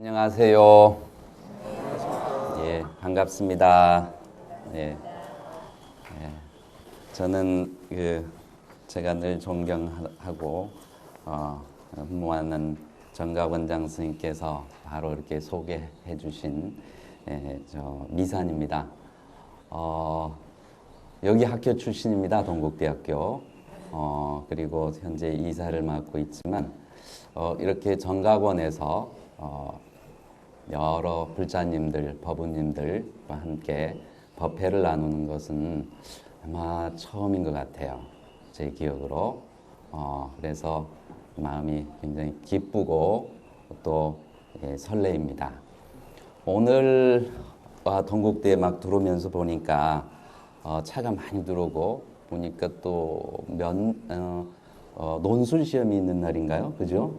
안녕하세요. 예, 반갑습니다. 예, 저는 제가 늘 존경하고 흠모하는 정가원장 스님께서 바로 이렇게 소개해 주신 저 미산입니다. 여기 학교 출신입니다. 동국대학교. 그리고 현재 이사를 맡고 있지만 이렇게 정각원에서 여러 불자님들, 법우님들과 함께 법회를 나누는 것은 아마 처음인 것 같아요. 제 기억으로. 그래서 마음이 굉장히 기쁘고 또 설레입니다. 오늘 동국대에 막 들어오면서 보니까 차가 많이 들어오고 보니까 또 논술 시험이 있는 날인가요? 그죠?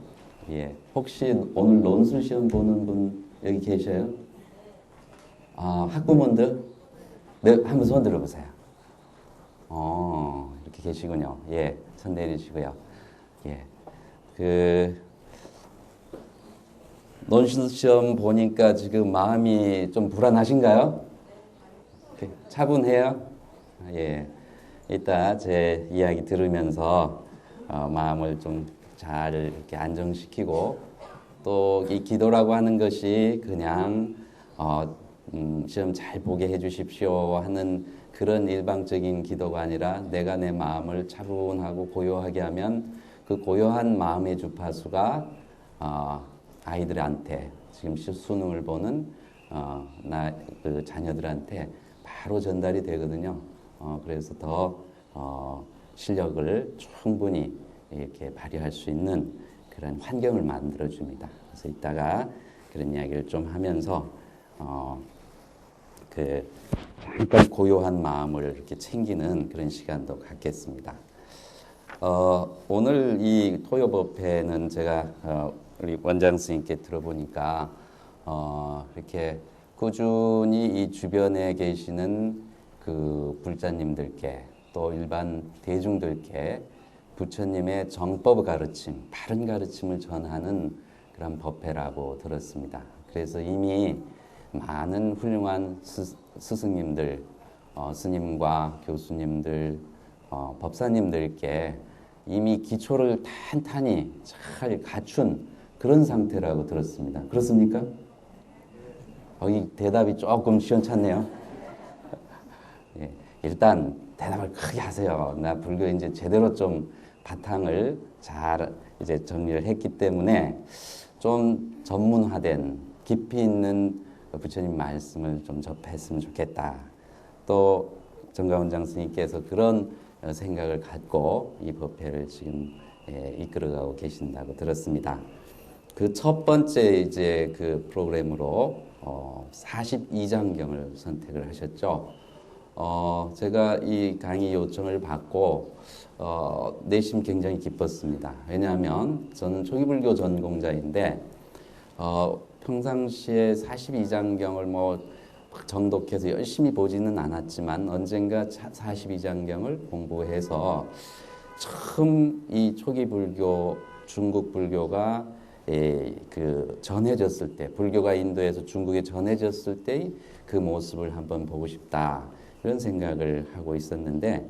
예. 혹시 오늘 논술 시험 보는 분 여기 계셔요? 학부모들? 네, 한번 손 들어보세요. 이렇게 계시군요. 예, 손 내리시고요. 예. 논술 시험 보니까 지금 마음이 좀 불안하신가요? 차분해요? 예. 이따 제 이야기 들으면서 마음을 좀 잘 이렇게 안정시키고 또 이 기도라고 하는 것이 그냥 시험 잘 보게 해주십시오 하는 그런 일방적인 기도가 아니라 내가 내 마음을 차분하고 고요하게 하면 그 고요한 마음의 주파수가 아이들한테 지금 수능을 보는 그 자녀들한테 바로 전달이 되거든요. 그래서 더 실력을 충분히 이렇게 발휘할 수 있는 그런 환경을 만들어 줍니다. 그래서 이따가 그런 이야기를 좀 하면서 잠깐 고요한 마음을 이렇게 챙기는 그런 시간도 갖겠습니다. 오늘 이 토요법회는 제가 우리 원장 스님께 들어보니까 이렇게 꾸준히 이 주변에 계시는 그 불자님들께 또 일반 대중들께 부처님의 정법 가르침, 바른 가르침을 전하는 그런 법회라고 들었습니다. 그래서 이미 많은 훌륭한 스승님들, 스님과 교수님들, 법사님들께 이미 기초를 탄탄히 잘 갖춘 그런 상태라고 들었습니다. 그렇습니까? 이 대답이 조금 시원찮네요. 예, 일단 대답을 크게 하세요. 나 불교 이제 제대로 좀 바탕을 잘 이제 정리를 했기 때문에 좀 전문화된 깊이 있는 부처님 말씀을 좀 접했으면 좋겠다. 또 정가원장 스님께서 그런 생각을 갖고 이 법회를 지금 이끌어가고 계신다고 들었습니다. 그 첫 번째 이제 그 프로그램으로 42장경을 선택을 하셨죠. 제가 이 강의 요청을 받고 내심 굉장히 기뻤습니다. 왜냐하면 저는 초기불교 전공자인데 평상시에 42장경을 뭐 정독해서 열심히 보지는 않았지만 언젠가 42장경을 공부해서 처음 이 초기불교 중국 불교가 전해졌을 때, 불교가 인도에서 중국에 전해졌을 때의 그 모습을 한번 보고 싶다. 이런 생각을 하고 있었는데,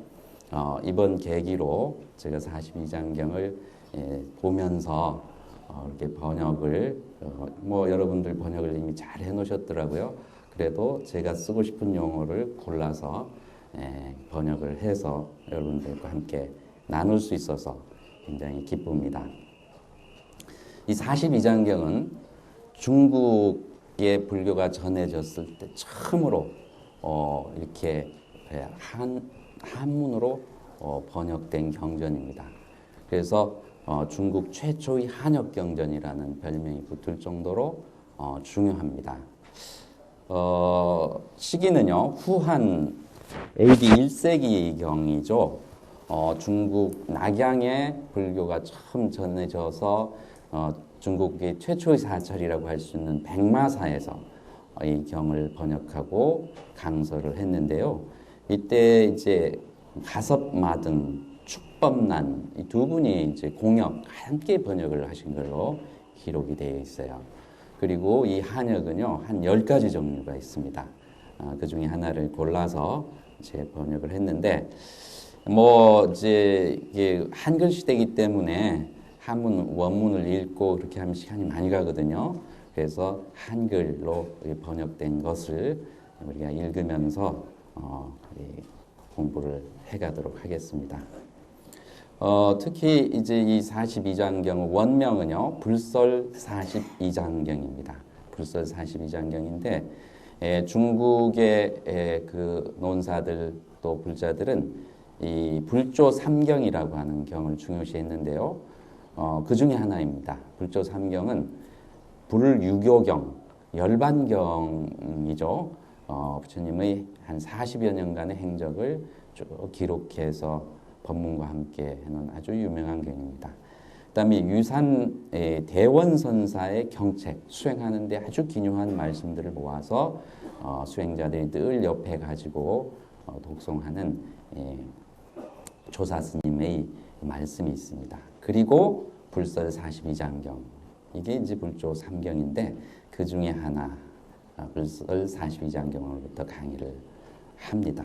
이번 계기로 제가 42장경을 보면서 이렇게 번역을, 여러분들 번역을 이미 잘 해놓으셨더라고요. 그래도 제가 쓰고 싶은 용어를 골라서 번역을 해서 여러분들과 함께 나눌 수 있어서 굉장히 기쁩니다. 이 42장경은 중국의 불교가 전해졌을 때 처음으로 이렇게 한문으로 번역된 경전입니다. 그래서 중국 최초의 한역 경전이라는 별명이 붙을 정도로 중요합니다. 시기는요, 후한 AD 1세기 경이죠. 중국 낙양에 불교가 처음 전해져서 중국의 최초의 사찰이라고 할 수 있는 백마사에서 이 경을 번역하고 강서를 했는데요. 이때 이제 가섭마등, 축법난 이 두 분이 이제 공역 함께 번역을 하신 걸로 기록이 되어 있어요. 그리고 이 한역은요, 한 10가지 종류가 있습니다. 그 중에 하나를 골라서 제 번역을 했는데, 뭐, 이제, 이게 한글 시대이기 때문에 한문, 원문을 읽고 그렇게 하면 시간이 많이 가거든요. 그래서 한글로 번역된 것을 우리가 읽으면서 공부를 해가도록 하겠습니다. 특히 이제 이 42장경 원명은요, 불설 42장경입니다. 불설 42장경인데, 중국의 그 논사들 또 불자들은 이 불조 삼경이라고 하는 경을 중요시했는데요. 그 중에 하나입니다. 불조 삼경은 불유교경, 열반경이죠. 부처님의 한 40여 년간의 행적을 쭉 기록해서 법문과 함께 해놓은 아주 유명한 경입니다. 그다음에 유산 대원선사의 경책, 수행하는데 아주 기묘한 말씀들을 모아서 수행자들이 늘 옆에 가지고 독송하는 조사 스님의 말씀이 있습니다. 그리고 불설 42장경, 이게 이제 불조 3경인데 그 중에 하나, 불설 42장경으로부터 강의를 합니다.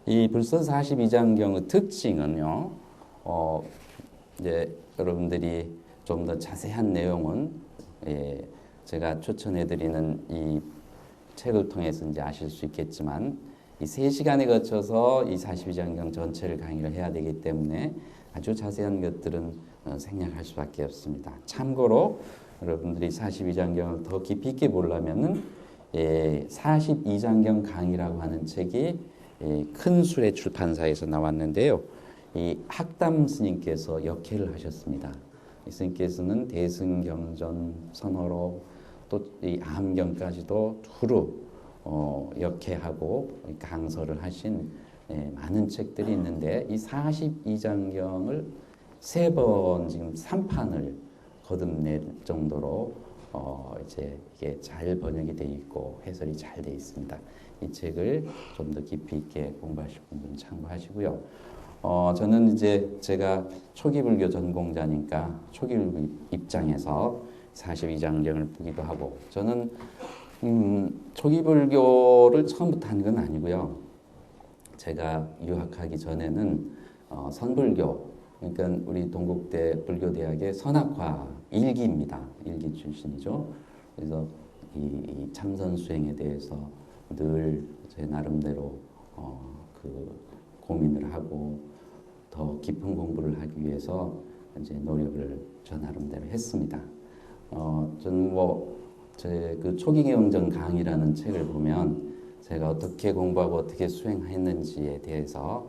이 불설 42장경의 특징은요, 이제 여러분들이 좀 더 자세한 내용은 제가 추천해드리는 이 책을 통해서 이제 아실 수 있겠지만, 이 3시간에 거쳐서 이 42장경 전체를 강의를 해야 되기 때문에 아주 자세한 것들은 생략할 수밖에 없습니다. 참고로 여러분들이 42장경을 더 깊이 있게 보려면은 42장경 강의라고 하는 책이 큰 술의 출판사에서 나왔는데요. 이 학담 스님께서 역해를 하셨습니다. 이 스님께서는 대승경전 선어로 또 이 아함경까지도 두루 역해하고 강서를 하신 많은 책들이 있는데, 이 42장경을 3번 지금 3판을 거듭낼 정도로 이제 이게 잘 번역이 되어 있고 해설이 잘 되어 있습니다. 이 책을 좀 더 깊이 있게 공부하실 분들은 참고하시고요. 저는 이제 제가 초기 불교 전공자니까 초기 불교 입장에서 42장경을 보기도 하고, 저는 초기 불교를 처음부터 한 건 아니고요. 제가 유학하기 전에는 선불교, 그러니까 우리 동국대 불교대학의 선학과 일기입니다. 일기 출신이죠. 그래서 이 참선 수행에 대해서 늘 제 나름대로 그 고민을 하고 더 깊은 공부를 하기 위해서 이제 노력을 저 나름대로 했습니다. 저는 제 그 초기경전 강의라는 책을 보면 제가 어떻게 공부하고 어떻게 수행했는지에 대해서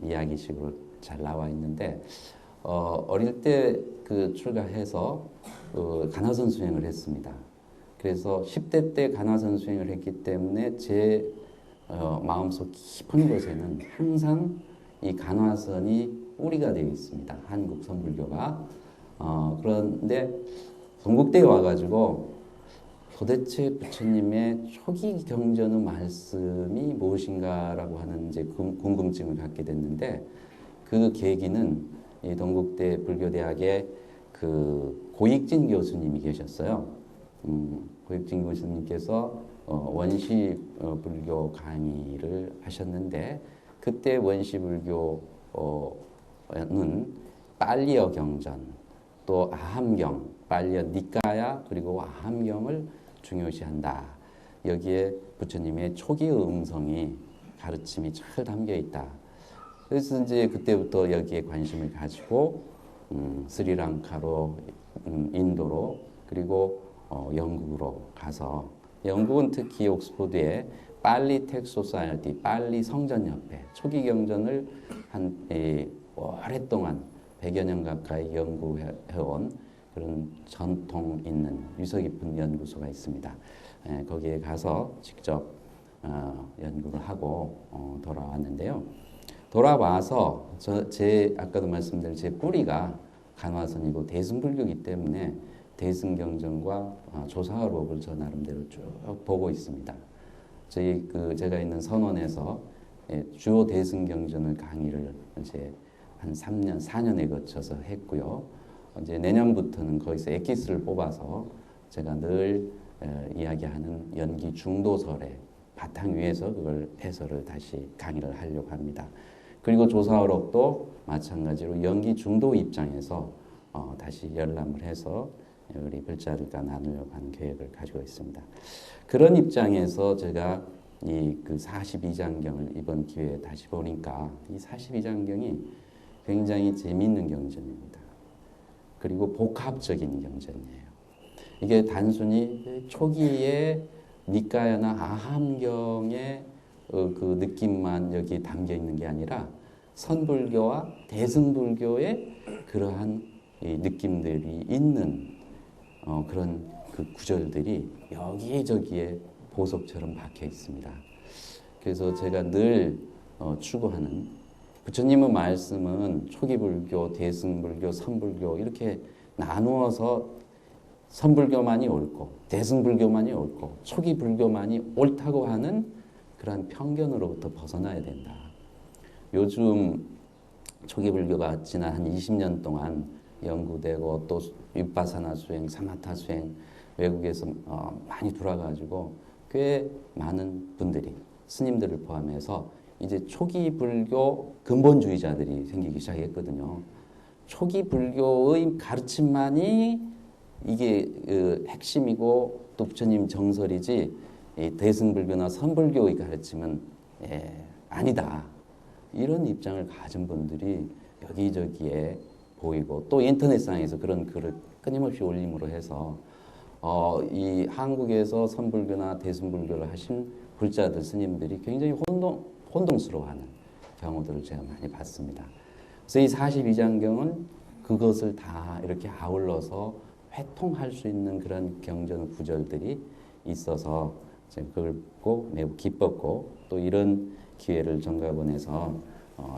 이야기식으로 잘 나와 있는데, 어릴 때 그 출가해서 간화선 수행을 했습니다. 그래서 10대 때 간화선 수행을 했기 때문에 제 마음속 깊은 곳에는 항상 이 간화선이 뿌리가 되어 있습니다. 한국 선불교가. 그런데 동국대에 와가지고 도대체 부처님의 초기 경전의 말씀이 무엇인가라고 하는 이제 궁금증을 갖게 됐는데, 그 계기는 이 동국대 불교대학에 그 고익진 교수님이 계셨어요. 고익진 교수님께서 원시 불교 강의를 하셨는데, 그때 원시 불교는 빨리어 경전, 또 아함경, 빨리어 니까야, 그리고 아함경을 중요시한다. 여기에 부처님의 초기 음성이 가르침이 잘 담겨 있다. 그래서 이제 그때부터 여기에 관심을 가지고 스리랑카로, 인도로, 그리고 영국으로 가서, 영국은 특히 옥스퍼드에 빨리 텍 소사이어티, 빨리 성전협회, 초기 경전을 한 오랫동안 100여 년 가까이 연구해온 그런 전통 있는 유서 깊은 연구소가 있습니다. 거기에 가서 직접 연구를 하고 돌아왔는데요. 돌아와서 아까도 말씀드린 제 뿌리가 간화선이고 대승불교이기 때문에 대승경전과 조사화록을 저 나름대로 쭉 보고 있습니다. 제가 있는 선원에서 주요 대승경전을 강의를 이제 한 3년, 4년에 거쳐서 했고요. 이제 내년부터는 거기서 엑기스를 뽑아서 제가 늘 이야기하는 연기 중도설의 바탕 위에서 그걸 해설을 다시 강의를 하려고 합니다. 그리고 조사어록도 마찬가지로 연기 중도 입장에서 다시 열람을 해서 우리 글자들과 나누려고 하는 계획을 가지고 있습니다. 그런 입장에서 제가 이 그 42장경을 이번 기회에 다시 보니까 이 42장경이 굉장히 재미있는 경전입니다. 그리고 복합적인 경전이에요. 이게 단순히 초기에 니까야나 아함경의 그 느낌만 여기 담겨 있는 게 아니라 선불교와 대승불교의 그러한 이 느낌들이 있는 그런 그 구절들이 여기저기에 보석처럼 박혀 있습니다. 그래서 제가 늘 추구하는 부처님의 말씀은 초기 불교, 대승불교, 선불교 이렇게 나누어서 선불교만이 옳고 대승불교만이 옳고 초기 불교만이 옳다고 하는 그런 편견으로부터 벗어나야 된다. 요즘 초기 불교가 지난 한 20년 동안 연구되고 또 윗바사나 수행, 사마타 수행 외국에서 많이 돌아가지고 꽤 많은 분들이 스님들을 포함해서 이제 초기 불교 근본주의자들이 생기기 시작했거든요. 초기 불교의 가르침만이 이게 핵심이고 또 부처님 정설이지 이 대승불교나 선불교의 가르침은 아니다. 이런 입장을 가진 분들이 여기저기에 보이고 또 인터넷상에서 그런 글을 끊임없이 올림으로 해서 이 한국에서 선불교나 대승불교를 하신 불자들 스님들이 굉장히 혼동스러워하는 경우들을 제가 많이 봤습니다. 그래서 이 42장경은 그것을 다 이렇게 아울러서 회통할 수 있는 그런 경전 구절들이 있어서 제가 그걸 보고 매우 기뻤고 또 이런 기회를 정가본에서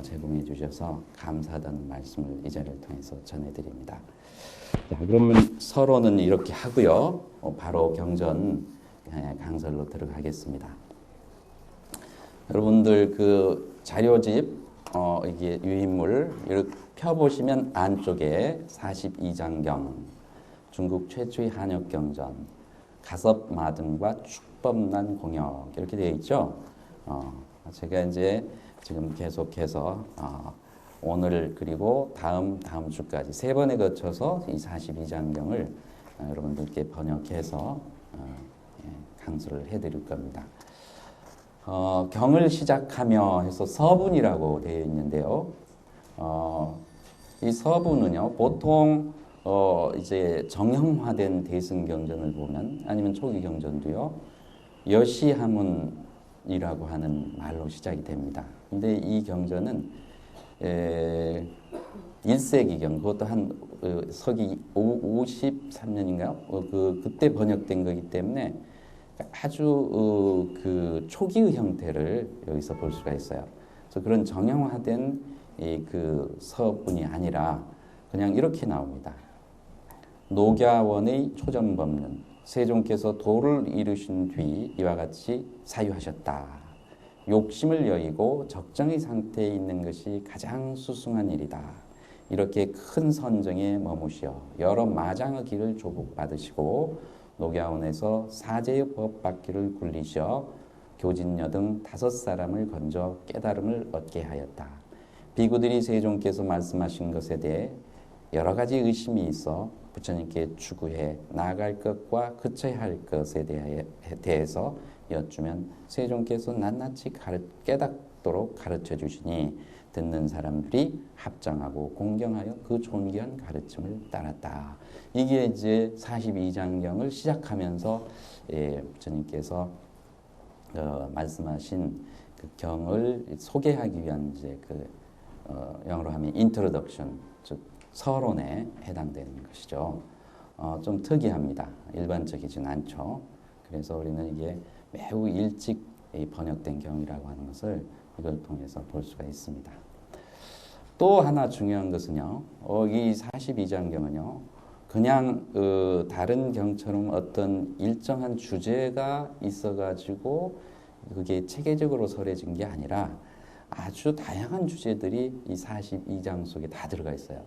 제공해 주셔서 감사하다는 말씀을 이 자리를 통해서 전해드립니다. 자, 그러면 서론은 이렇게 하고요. 바로 경전 강설로 들어가겠습니다. 여러분들 그 자료집 이게 유인물 이렇게 펴보시면 안쪽에 42장경 중국 최초의 한역 경전 가섭마등과 축법난 공역 이렇게 되어 있죠. 제가 이제 지금 계속해서 오늘 그리고 다음 주까지 세 번에 거쳐서 이 42장경을 여러분들께 번역해서 강수를 해드릴 겁니다. 경을 시작하며 해서 서분이라고 되어 있는데요. 이 서분은요, 보통 이제 정형화된 대승경전을 보면 아니면 초기 경전도요, 여시하문이라고 하는 말로 시작이 됩니다. 근데 이 경전은 1세기경, 그것도 한 서기 53년인가요? 그때 번역된 거기 때문에 아주 그 초기의 형태를 여기서 볼 수가 있어요. 그래서 그런 정형화된 그 서분이 아니라 그냥 이렇게 나옵니다. 녹야원의 초전법륜, 세종께서 도를 이루신 뒤 이와 같이 사유하셨다. 욕심을 여의고 적정의 상태에 있는 것이 가장 수승한 일이다. 이렇게 큰 선정에 머무시어 여러 마장의 길을 조국받으시고 녹야원에서 사제의 법받기를 굴리셔 교진녀 등 5사람을 건져 깨달음을 얻게 하였다. 비구들이 세종께서 말씀하신 것에 대해 여러 가지 의심이 있어 부처님께 추구해 나아갈 것과 그쳐야 할 것에 대해서 여쭈면 세종께서 낱낱이 깨닫도록 가르쳐 주시니 듣는 사람들이 합장하고 공경하여 그 존귀한 가르침을 따랐다. 이게 이제 42장경을 시작하면서 부처님께서 말씀하신 그 경을 소개하기 위한 이제 영어로 하면 introduction, 즉 서론에 해당되는 것이죠. 좀 특이합니다. 일반적이진 않죠. 그래서 우리는 이게 매우 일찍 번역된 경이라고 하는 것을 이걸 통해서 볼 수가 있습니다. 또 하나 중요한 것은요, 이 42장경은요, 그냥 다른 경처럼 어떤 일정한 주제가 있어가지고 그게 체계적으로 설해진 게 아니라 아주 다양한 주제들이 이 42장 속에 다 들어가 있어요.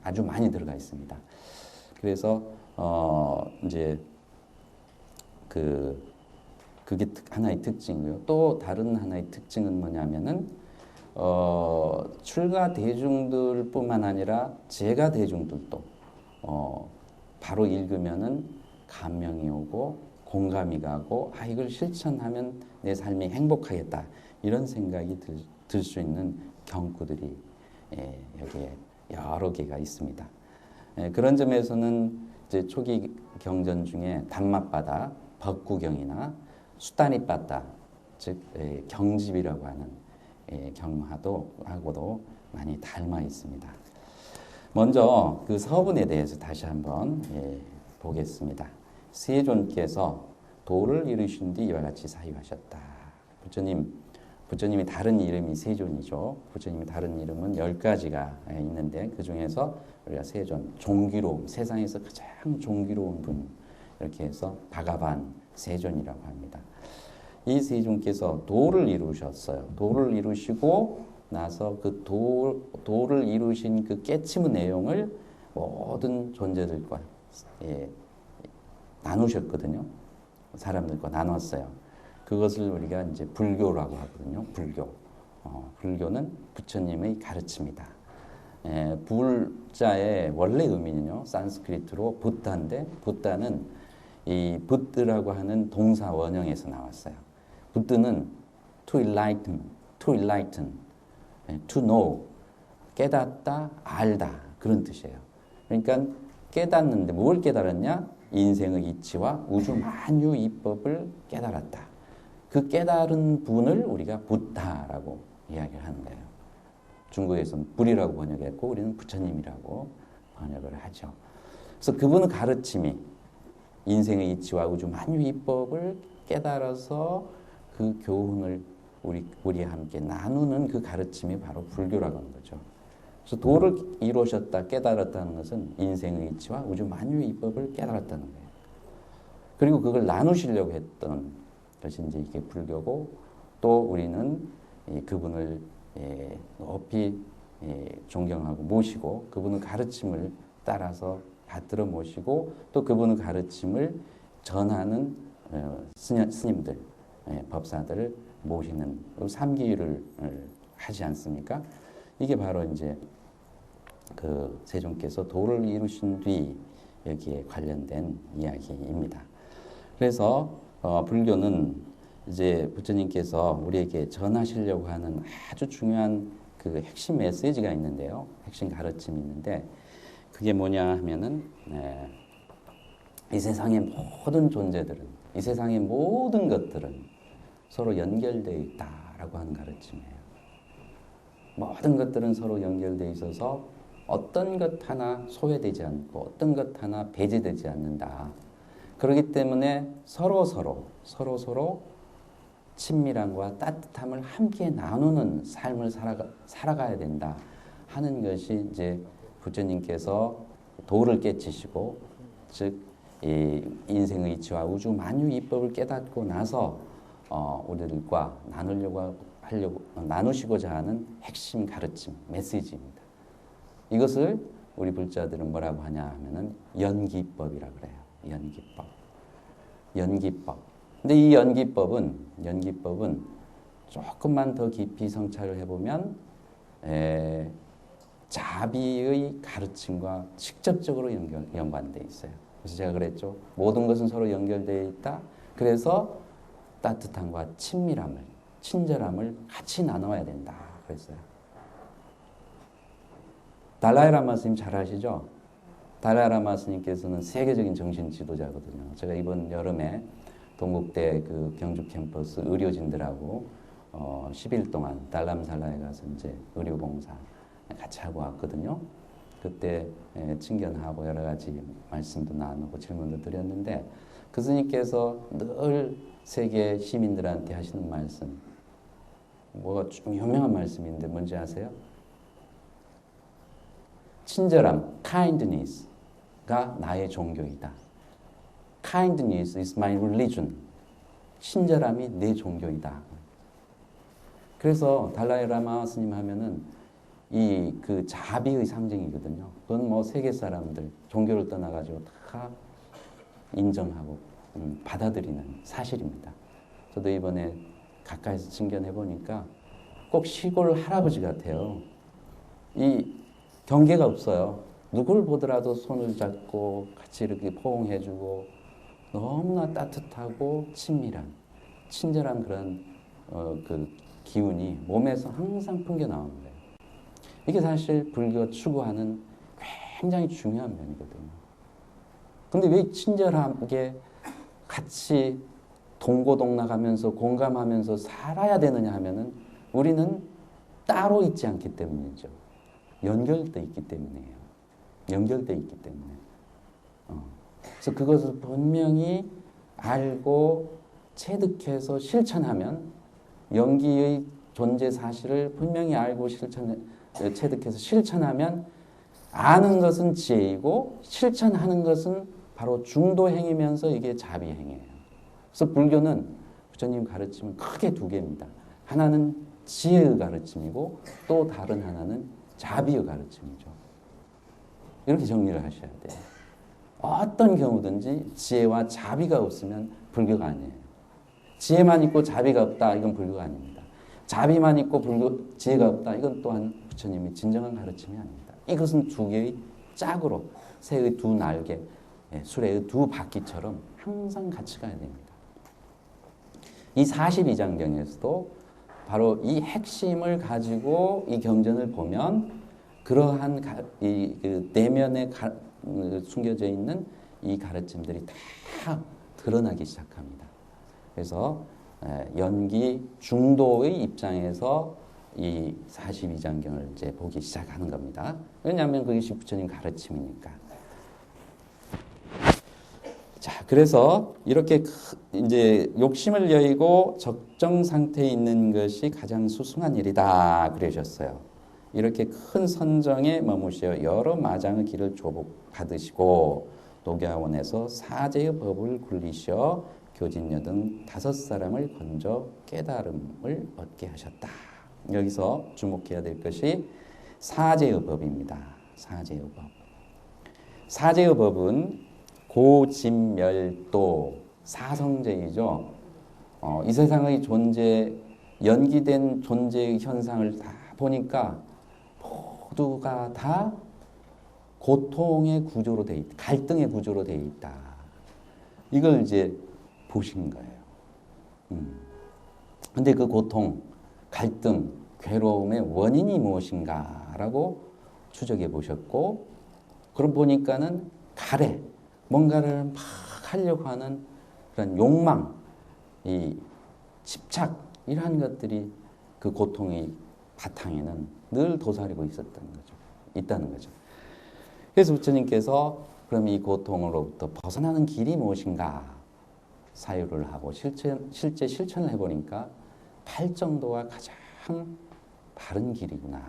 아주 많이 들어가 있습니다. 그래서 이제 그게 하나의 특징이고요. 또 다른 하나의 특징은 뭐냐면은 출가 대중들뿐만 아니라 재가 대중들도 바로 읽으면은 감명이 오고 공감이 가고 이걸 실천하면 내 삶이 행복하겠다 이런 생각이 들 수 있는 경구들이 여기에 여러 개가 있습니다. 그런 점에서는 이제 초기 경전 중에 단맛바다, 법구경이나 수다니바다, 즉 경집이라고 하는 경하고도 많이 닮아 있습니다. 먼저 그 서문에 대해서 다시 한번 보겠습니다. 세존께서 도를 이루신 뒤 이와 같이 사유하셨다. 부처님이 다른 이름이 세존이죠. 부처님이 다른 이름은 10가지가 있는데 그 중에서 우리가 세존, 종기로움, 세상에서 가장 종기로운 분 이렇게 해서 바가반 세존이라고 합니다. 이 세존께서 도를 이루셨어요. 도를 이루시고 나서 그 도를 이루신 그 깨침의 내용을 모든 존재들과 나누셨거든요. 사람들과 나눴어요. 그것을 우리가 이제 불교라고 하거든요. 불교. 불교는 부처님의 가르침이다. 불자의 원래 의미는요, 산스크리트로 부타인데, 부타는 이 부드라고 하는 동사 원형에서 나왔어요. 부드는 to enlighten, to know, 깨닫다, 알다 그런 뜻이에요. 그러니까 깨닫는데 뭘 깨달았냐? 인생의 이치와 우주 만유 이법을 깨달았다. 그 깨달은 분을 우리가 부타라고 이야기를 하는 거예요. 중국에서는 불이라고 번역했고 우리는 부처님이라고 번역을 하죠. 그래서 그분의 가르침이 인생의 이치와 우주 만유 이법을 깨달아서 그 교훈을 우리와 함께 나누는 그 가르침이 바로 불교라고 하는 거죠. 그래서 도를 이루셨다, 깨달았다는 것은 인생의 이치와 우주 만유의 이법을 깨달았다는 거예요. 그리고 그걸 나누시려고 했던 것이 이제 이게 불교고, 또 우리는 그분을 높이 존경하고 모시고 그분의 가르침을 따라서 받들어 모시고 또 그분의 가르침을 전하는 스님들, 법사들을 모시는 삼기를 하지 않습니까? 이게 바로 이제 그 세존께서 도를 이루신 뒤 여기에 관련된 이야기입니다. 그래서 불교는 이제 부처님께서 우리에게 전하시려고 하는 아주 중요한 그 핵심 메시지가 있는데요. 핵심 가르침이 있는데 그게 뭐냐 하면은 이 세상의 모든 존재들은, 이 세상의 모든 것들은 서로 연결되어 있다라고 하는 가르침이에요. 모든 것들은 서로 연결되어 있어서 어떤 것 하나 소외되지 않고 어떤 것 하나 배제되지 않는다. 그렇기 때문에 서로 친밀함과 따뜻함을 함께 나누는 삶을 살아가야 된다 하는 것이 이제 부처님께서 도를 깨치시고, 즉 인생의 이치와 우주 만유 이법을 깨닫고 나서 우리들과 나누시고자 하는 핵심 가르침, 메시지입니다. 이것을 우리 불자들은 뭐라고 하냐 하면은 연기법이라고 그래요. 연기법. 근데 이 연기법은 조금만 더 깊이 성찰을 해보면 자비의 가르침과 직접적으로 연관되어 있어요. 그래서 제가 그랬죠. 모든 것은 서로 연결되어 있다. 그래서 따뜻함과 친밀함을, 친절함을 같이 나눠야 된다. 그랬어요. 달라이라마 스님 잘 아시죠? 달라이라마 스님께서는 세계적인 정신 지도자거든요. 제가 이번 여름에 동국대 그 경주 캠퍼스 의료진들하고 10일 동안 달람살라에 가서 이제 의료봉사 같이 하고 왔거든요. 그때 친견하고 여러 가지 말씀도 나누고 질문도 드렸는데 그 스님께서 늘 세계 시민들한테 하시는 말씀, 뭐가 좀 유명한 말씀인데 뭔지 아세요? 친절함, kindness가 나의 종교이다. Kindness is my religion. 친절함이 내 종교이다. 그래서 달라이라마 스님 하면은 이 그 자비의 상징이거든요. 그건 뭐 세계 사람들 종교를 떠나가지고 다 인정하고 받아들이는 사실입니다. 저도 이번에 가까이서 증견해 보니까 꼭 시골 할아버지 같아요. 이 경계가 없어요. 누굴 보더라도 손을 잡고 같이 이렇게 포옹해주고 너무나 따뜻하고 친밀한, 친절한 그런 그 기운이 몸에서 항상 풍겨 나오는 거예요. 이게 사실 불교가 추구하는 굉장히 중요한 면이거든요. 근데 왜 친절하게 같이 동고동락하면서 공감하면서 살아야 되느냐 하면은 우리는 따로 있지 않기 때문이죠. 연결되어 있기 때문이에요. 연결되어 있기 때문에. 그래서 그것을 분명히 알고 체득해서 실천하면 연기의 존재 사실을 분명히 알고 체득해서 실천하면 아는 것은 지혜이고 실천하는 것은 바로 중도행이면서 이게 자비행이에요. 그래서 불교는 부처님 가르침은 크게 두 개입니다. 하나는 지혜의 가르침이고 또 다른 하나는 자비의 가르침이죠. 이렇게 정리를 하셔야 돼요. 어떤 경우든지 지혜와 자비가 없으면 불교가 아니에요. 지혜만 있고 자비가 없다, 이건 불교가 아닙니다. 자비만 있고 지혜가 없다, 이건 또한 부처님이 진정한 가르침이 아닙니다. 이것은 두 개의 짝으로 새의 두 날개, 수레의 두 바퀴처럼 항상 같이 가야 됩니다. 이 42장경에서도 바로 이 핵심을 가지고 이 경전을 보면 그러한 그 내면에 숨겨져 있는 이 가르침들이 다 드러나기 시작합니다. 그래서 연기 중도의 입장에서 이 42장경을 이제 보기 시작하는 겁니다. 왜냐하면 그것이 부처님 가르침이니까. 자, 그래서 이렇게 이제 욕심을 여의고 적정 상태에 있는 것이 가장 수승한 일이다 그러셨어요. 이렇게 큰 선정에 머무시어 여러 마장의 길을 조복받으시고 독야원에서 사제의 법을 굴리시어 교진녀 등 5사람을 건져 깨달음을 얻게 하셨다. 여기서 주목해야 될 것이 사제의 법입니다. 사제의 법. 사제의 법은 고진멸도 사성제이죠. 이 세상의 존재, 연기된 존재의 현상을 다 보니까 모두가 다 고통의 구조로 돼 있다. 갈등의 구조로 돼 있다. 이걸 이제 보신 거예요. 근데 그 고통, 갈등, 괴로움의 원인이 무엇인가라고 추적해 보셨고, 그럼 보니까는 가래, 뭔가를 막 하려고 하는 그런 욕망, 이 집착, 이러한 것들이 그 고통의 바탕에는 늘 도사리고 있다는 거죠. 그래서 부처님께서 그럼 이 고통으로부터 벗어나는 길이 무엇인가 사유를 하고 실제 실천을 해보니까 팔정도가 가장 바른 길이구나,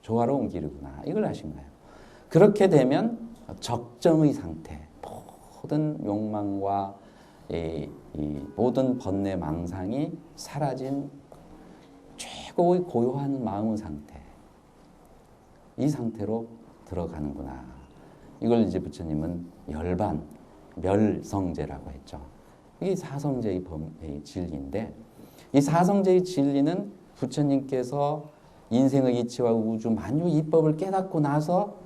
조화로운 길이구나, 이걸 아신 거예요. 그렇게 되면 적정의 상태, 모든 욕망과 이 모든 번뇌 망상이 사라진 최고의 고요한 마음의 상태, 이 상태로 들어가는구나. 이걸 이제 부처님은 열반, 멸성제라고 했죠. 이게 사성제의 진리인데, 이 사성제의 진리는 부처님께서 인생의 이치와 우주 만유 이법을 깨닫고 나서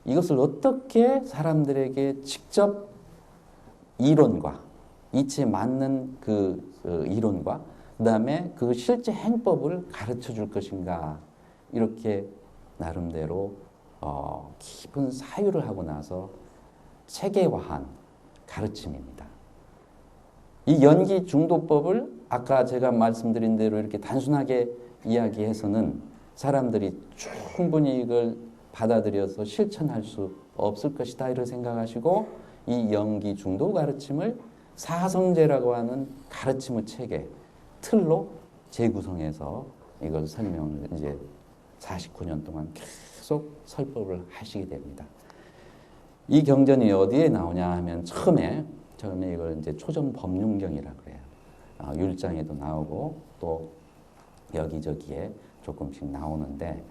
이것을 어떻게 사람들에게 직접 이론과 이치에 맞는 그 이론과 그 다음에 그 실제 행법을 가르쳐 줄 것인가, 이렇게 나름대로 깊은 사유를 하고 나서 체계화한 가르침입니다. 이 연기 중도법을 아까 제가 말씀드린 대로 이렇게 단순하게 이야기해서는 사람들이 충분히 이걸 받아들여서 실천할 수 없을 것이다, 이런 생각하시고 이 연기 중도 가르침을 사성제라고 하는 가르침의 체계, 틀로 재구성해서 이걸 설명을 이제 49년 동안 계속 설법을 하시게 됩니다. 이 경전이 어디에 나오냐 하면 처음에 이걸 이제 초전법륜경이라고 그래요. 율장에도 나오고 또 여기저기에 조금씩 나오는데,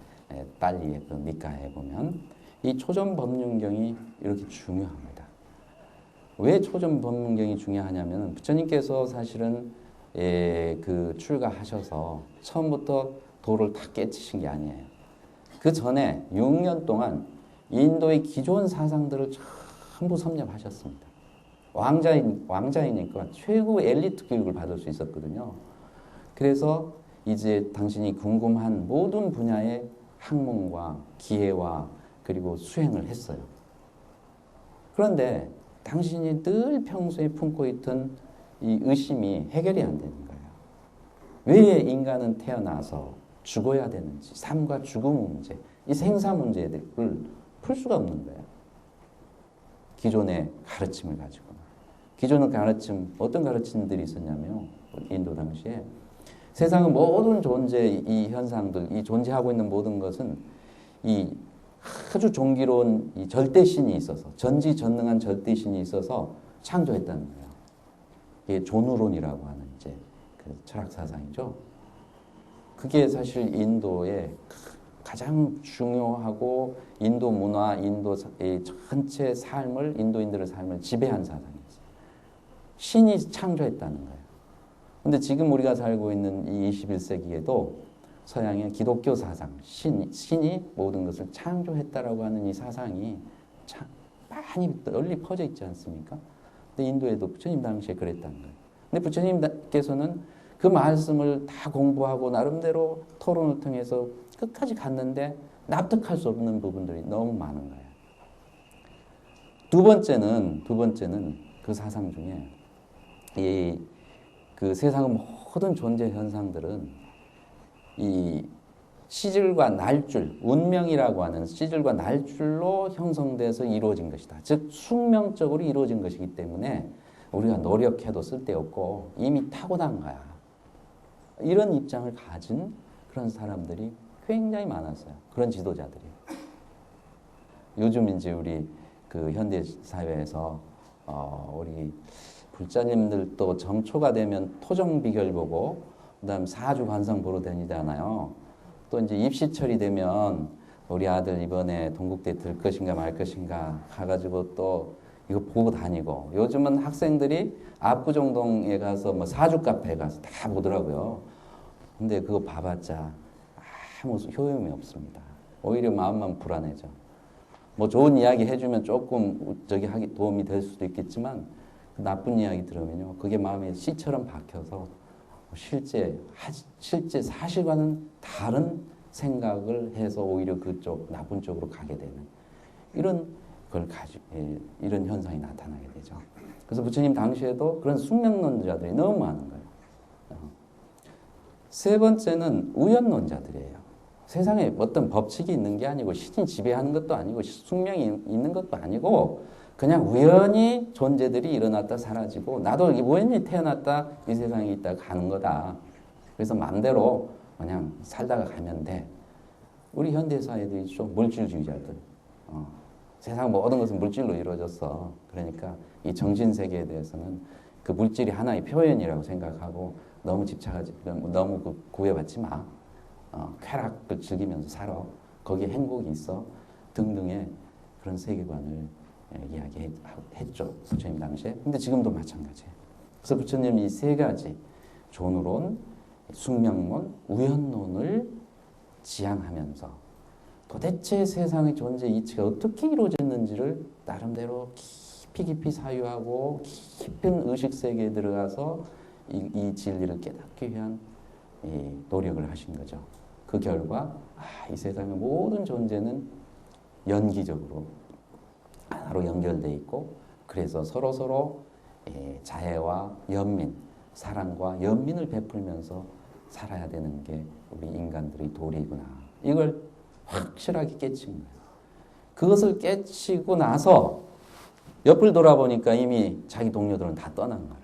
빨리 그 밑가에 보면 이 초전법륜경이 이렇게 중요합니다. 왜 초전법문경이 중요하냐면 부처님께서 사실은 그 출가하셔서 처음부터 도를 다 깨치신 게 아니에요. 그 전에 6년 동안 인도의 기존 사상들을 전부 섭렵하셨습니다. 왕자이니까 최고 엘리트 교육을 받을 수 있었거든요. 그래서 이제 당신이 궁금한 모든 분야의 학문과 기회와 그리고 수행을 했어요. 그런데 당신이 늘 평소에 품고 있던 이 의심이 해결이 안 되는 거예요. 왜 인간은 태어나서 죽어야 되는지, 삶과 죽음 문제, 이 생사 문제들을 풀 수가 없는 거예요. 기존의 가르침을 가지고. 기존의 가르침, 어떤 가르침들이 있었냐면 인도 당시에 세상의 모든 존재, 이 현상들, 이 존재하고 있는 모든 것은 이 아주 존귀로운 이 절대신이 있어서, 전지전능한 절대신이 있어서 창조했다는 거예요. 이게 존우론이라고 하는 이제 그 철학 사상이죠. 그게 사실 인도의 가장 중요하고 인도 문화, 인도 전체 삶을, 인도인들의 삶을 지배한 사상이었어요. 신이 창조했다는 거예요. 근데 지금 우리가 살고 있는 이 21세기에도 서양의 기독교 사상, 신이 모든 것을 창조했다라고 하는 이 사상이 많이 널리 퍼져 있지 않습니까? 근데 인도에도 부처님 당시에 그랬다는 거예요. 근데 부처님께서는 그 말씀을 다 공부하고 나름대로 토론을 통해서 끝까지 갔는데 납득할 수 없는 부분들이 너무 많은 거예요. 두 번째는 그 사상 중에 그 세상의 모든 존재 현상들은 이 시질과 날줄, 운명이라고 하는 시질과 날줄로 형성돼서 이루어진 것이다. 즉 숙명적으로 이루어진 것이기 때문에 우리가 노력해도 쓸데없고 이미 타고난 거야. 이런 입장을 가진 그런 사람들이 굉장히 많았어요. 그런 지도자들이. 요즘 이제 우리 그 현대 사회에서 우리 불자님들도 점초가 되면 토정 비결 보고 그다음 사주 관성 보러 다니잖아요. 또 이제 입시철이 되면 우리 아들 이번에 동국대 들 것인가 말 것인가 가가지고 또 이거 보고 다니고, 요즘은 학생들이 압구정동에 가서 뭐 사주 카페에 가서 다 보더라고요. 근데 그거 봐봤자 아무 효용이 없습니다. 오히려 마음만 불안해져. 뭐 좋은 이야기 해주면 조금 도움이 될 수도 있겠지만 나쁜 이야기 들으면요, 그게 마음에 씨처럼 박혀서 실제 사실과는 다른 생각을 해서 오히려 그쪽 나쁜 쪽으로 가게 되는 이런 현상이 나타나게 되죠. 그래서 부처님 당시에도 그런 숙명론자들이 너무 많은 거예요. 세 번째는 우연론자들이에요. 세상에 어떤 법칙이 있는 게 아니고 신이 지배하는 것도 아니고 숙명이 있는 것도 아니고 그냥 우연히 존재들이 일어났다 사라지고 나도 우연히 태어났다 이 세상에 있다가 가는 거다. 그래서 마음대로 그냥 살다가 가면 돼. 우리 현대사회도 있죠. 물질주의자들. 세상 모든 것은 물질로 이루어졌어. 그러니까 이 정신세계에 대해서는 그 물질이 하나의 표현이라고 생각하고 너무 집착하지, 너무 구애받지 마. 쾌락을 즐기면서 살아. 거기에 행복이 있어. 등등의 그런 세계관을 이야기했죠. 부처님 당시에. 근데 지금도 마찬가지예요. 그래서 부처님 이 세 가지 존우론, 숙명론, 우연론을 지향하면서 도대체 세상의 존재 이치가 어떻게 이루어졌는지를 나름대로 깊이 사유하고 깊은 의식세계에 들어가서 이 진리를 깨닫기 위한 노력을 하신 거죠. 그 결과 이 세상의 모든 존재는 연기적으로 하나로 연결되어 있고, 그래서 서로 자애와 연민, 사랑과 연민을 베풀면서 살아야 되는 게 우리 인간들의 도리구나. 이걸 확실하게 깨친 거예요. 그것을 깨치고 나서 옆을 돌아보니까 이미 자기 동료들은 다 떠난 거라.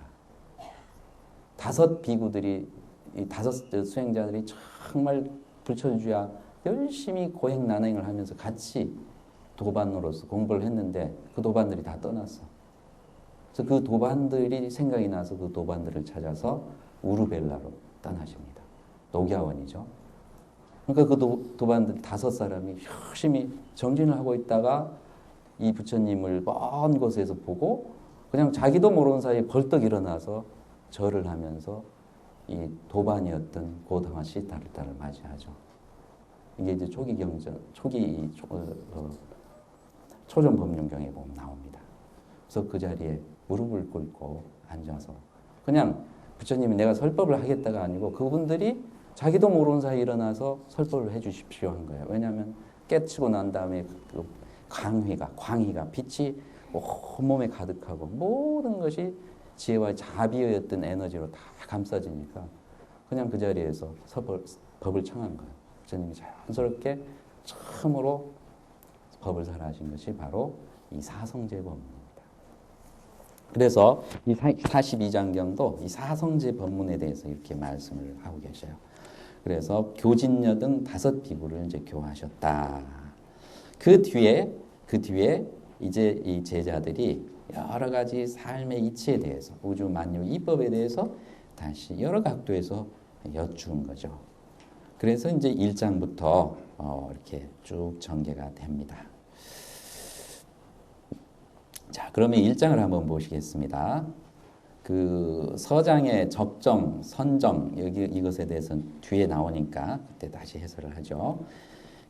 5 비구들이, 이 5 수행자들이 정말 불철주야 열심히 고행난행을 하면서 같이 도반으로서 공부를 했는데 그 도반들이 다 떠났어. 그래서 그 도반들이 생각이 나서 그 도반들을 찾아서 우르벨라로 떠나십니다. 녹야원이죠. 그러니까 그 도반들 5사람이 열심히 정진을 하고 있다가 이 부처님을 먼 곳에서 보고 그냥 자기도 모르는 사이에 벌떡 일어나서 절을 하면서 이 도반이었던 고다마 시타르타를 맞이하죠. 이게 이제 초기 경전, 초전 법륜경에 보면 나옵니다. 그래서 그 자리에 무릎을 꿇고 앉아서 그냥 부처님이 내가 설법을 하겠다가 아니고 그분들이 자기도 모르는 사이에 일어나서 설법을 해 주십시오 한 거예요. 왜냐하면 깨치고 난 다음에 그 광희가 빛이 온몸에 가득하고 모든 것이 지혜와 자비였던 에너지로 다 감싸지니까 그냥 그 자리에서 법을 청한 거예요. 부처님이 자연스럽게 처음으로 법을 설하신 것이 바로 이 사성제 법문입니다. 그래서 이 42장경도 이 사성제 법문에 대해서 이렇게 말씀을 하고 계셔요. 그래서 교진녀 등 5비구를 이제 교하셨다. 그 뒤에 이제 이 제자들이 여러 가지 삶의 이치에 대해서 우주 만유 이법에 대해서 다시 여러 각도에서 여쭈은 거죠. 그래서 이제 1장부터 이렇게 쭉 전개가 됩니다. 자, 그러면 1장을 한번 보시겠습니다. 그 서장의 적정, 선정 이것에 대해서는 뒤에 나오니까 그때 다시 해설을 하죠.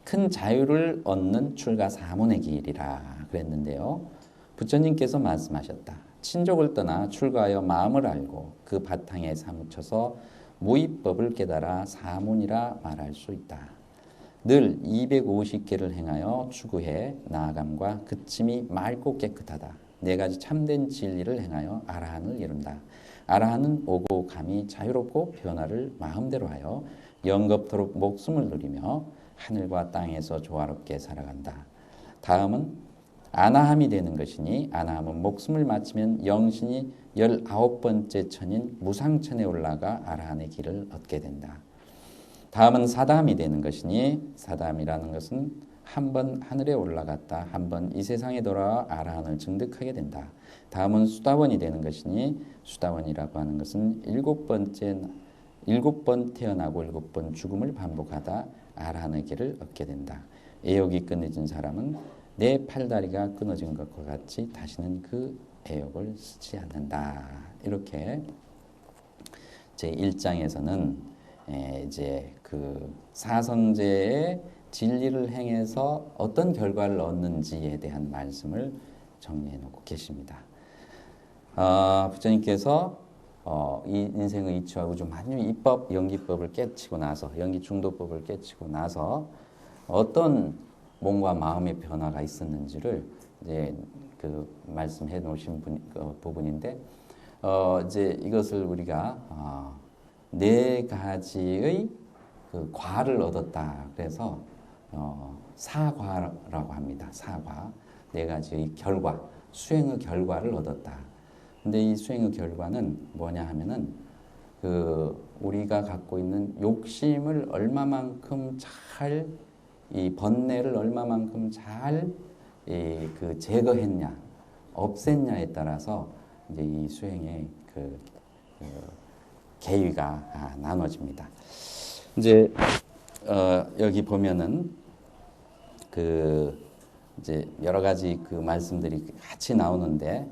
큰 자유를 얻는 출가 사문의 길이라 그랬는데요. 부처님께서 말씀하셨다. 친족을 떠나 출가하여 마음을 알고 그 바탕에 사무쳐서 무의법을 깨달아 사문이라 말할 수 있다. 늘 250개를 행하여 추구해 나아감과 그침이 맑고 깨끗하다. 4가지 참된 진리를 행하여 아라한을 이룬다. 아라한은 오고 감이 자유롭고 변화를 마음대로 하여 영겁토록 목숨을 누리며 하늘과 땅에서 조화롭게 살아간다. 다음은 아나함이 되는 것이니 아나함은 목숨을 마치면 영신이 19번째 천인 무상천에 올라가 아라한의 길을 얻게 된다. 다음은 사담이 되는 것이니 사담이라는 것은 한 번 하늘에 올라갔다 한 번 이 세상에 돌아와 아라한을 증득하게 된다. 다음은 수다원이 되는 것이니 수다원이라고 하는 것은 7번 태어나고 7번 죽음을 반복하다 아라한의 길을 얻게 된다. 애욕이 끊어진 사람은 내 팔다리가 끊어진 것과 같이 다시는 그 애욕을 쓰지 않는다. 이렇게 제 1장에서는 이제 그 사성제의 진리를 행해서 어떤 결과를 얻는지에 대한 말씀을 정리해 놓고 계십니다. 부처님께서 이 인생의 이치와 우주 만유 이법, 연기법을 깨치고 나서 연기중도법을 깨치고 나서 어떤 몸과 마음의 변화가 있었는지를 이제 그 말씀해 놓으신 부분인데 이제 이것을 우리가 4가지의 그 과를 얻었다. 그래서 사과라고 합니다. 사과. 4가지의 결과, 수행의 결과를 얻었다. 근데 이 수행의 결과는 뭐냐 하면은 그 우리가 갖고 있는 욕심을 얼마만큼 잘 이 번뇌를 얼마만큼 잘 그 제거했냐, 없앴냐에 따라서 이제 이 수행의 그 계위가 나눠집니다. 이제 여기 보면은 그 이제 여러 가지 그 말씀들이 같이 나오는데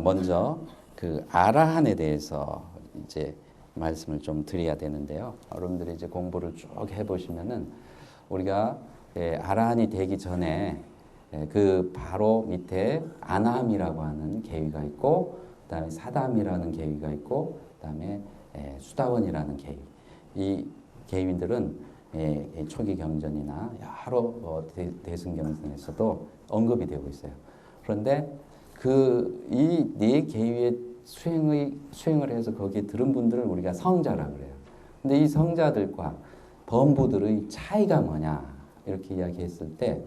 먼저 그 아라한에 대해서 이제 말씀을 좀 드려야 되는데요. 여러분들이 이제 공부를 쭉 해보시면은 우리가 아라한이 되기 전에 그 바로 밑에 아나함이라고 하는 계위가 있고, 그다음에 사담이라는 계위가 있고, 그다음에 수다원이라는 계위. 이 계위들은 초기 경전이나 여러 대승경전에서도 언급이 되고 있어요. 그런데 그 이 4계위의 수행을 해서 거기에 들은 분들을 우리가 성자라 그래요. 근데 이 성자들과 범부들의 차이가 뭐냐 이렇게 이야기했을 때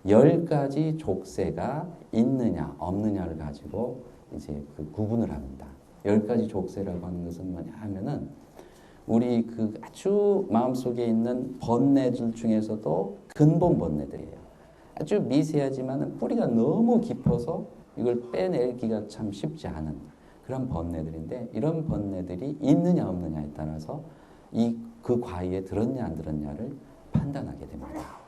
10가지 족쇄가 있느냐 없느냐를 가지고 이제 그 구분을 합니다. 10가지 족쇄라고 하는 것은 뭐냐 하면은 우리 그 아주 마음속에 있는 번뇌들 중에서도 근본 번뇌들이에요. 아주 미세하지만은 뿌리가 너무 깊어서 이걸 빼내기가 참 쉽지 않은 그런 번뇌들인데, 이런 번뇌들이 있느냐 없느냐에 따라서 그 과의에 들었냐 안 들었냐를 판단하게 됩니다.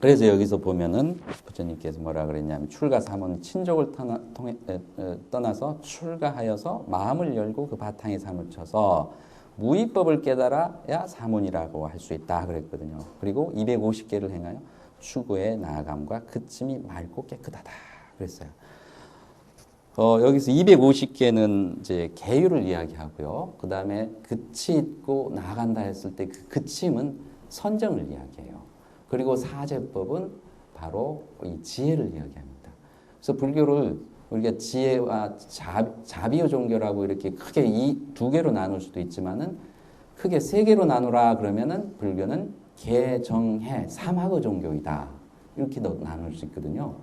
그래서 여기서 보면은 부처님께서 뭐라 그랬냐면 출가삼은 친족을 떠나서 출가하여서 마음을 열고 그 바탕에 삼을 쳐서 무위법을 깨달아야 사문이라고 할 수 있다 그랬거든요. 그리고 250개를 행하여 추구에 나아감과 그침이 맑고 깨끗하다 그랬어요. 여기서 250개는 이제 계율을 이야기하고요. 그 다음에 끝이 있고 나아간다 했을 때 그 그침은 선정을 이야기해요. 그리고 사제법은 바로 이 지혜를 이야기합니다. 그래서 불교를 우리가 지혜와 자비의 종교라고 이렇게 크게 이 두 개로 나눌 수도 있지만은 크게 세 개로 나누라 그러면은 불교는 계, 정, 해, 삼학의 종교이다. 이렇게 나눌 수 있거든요.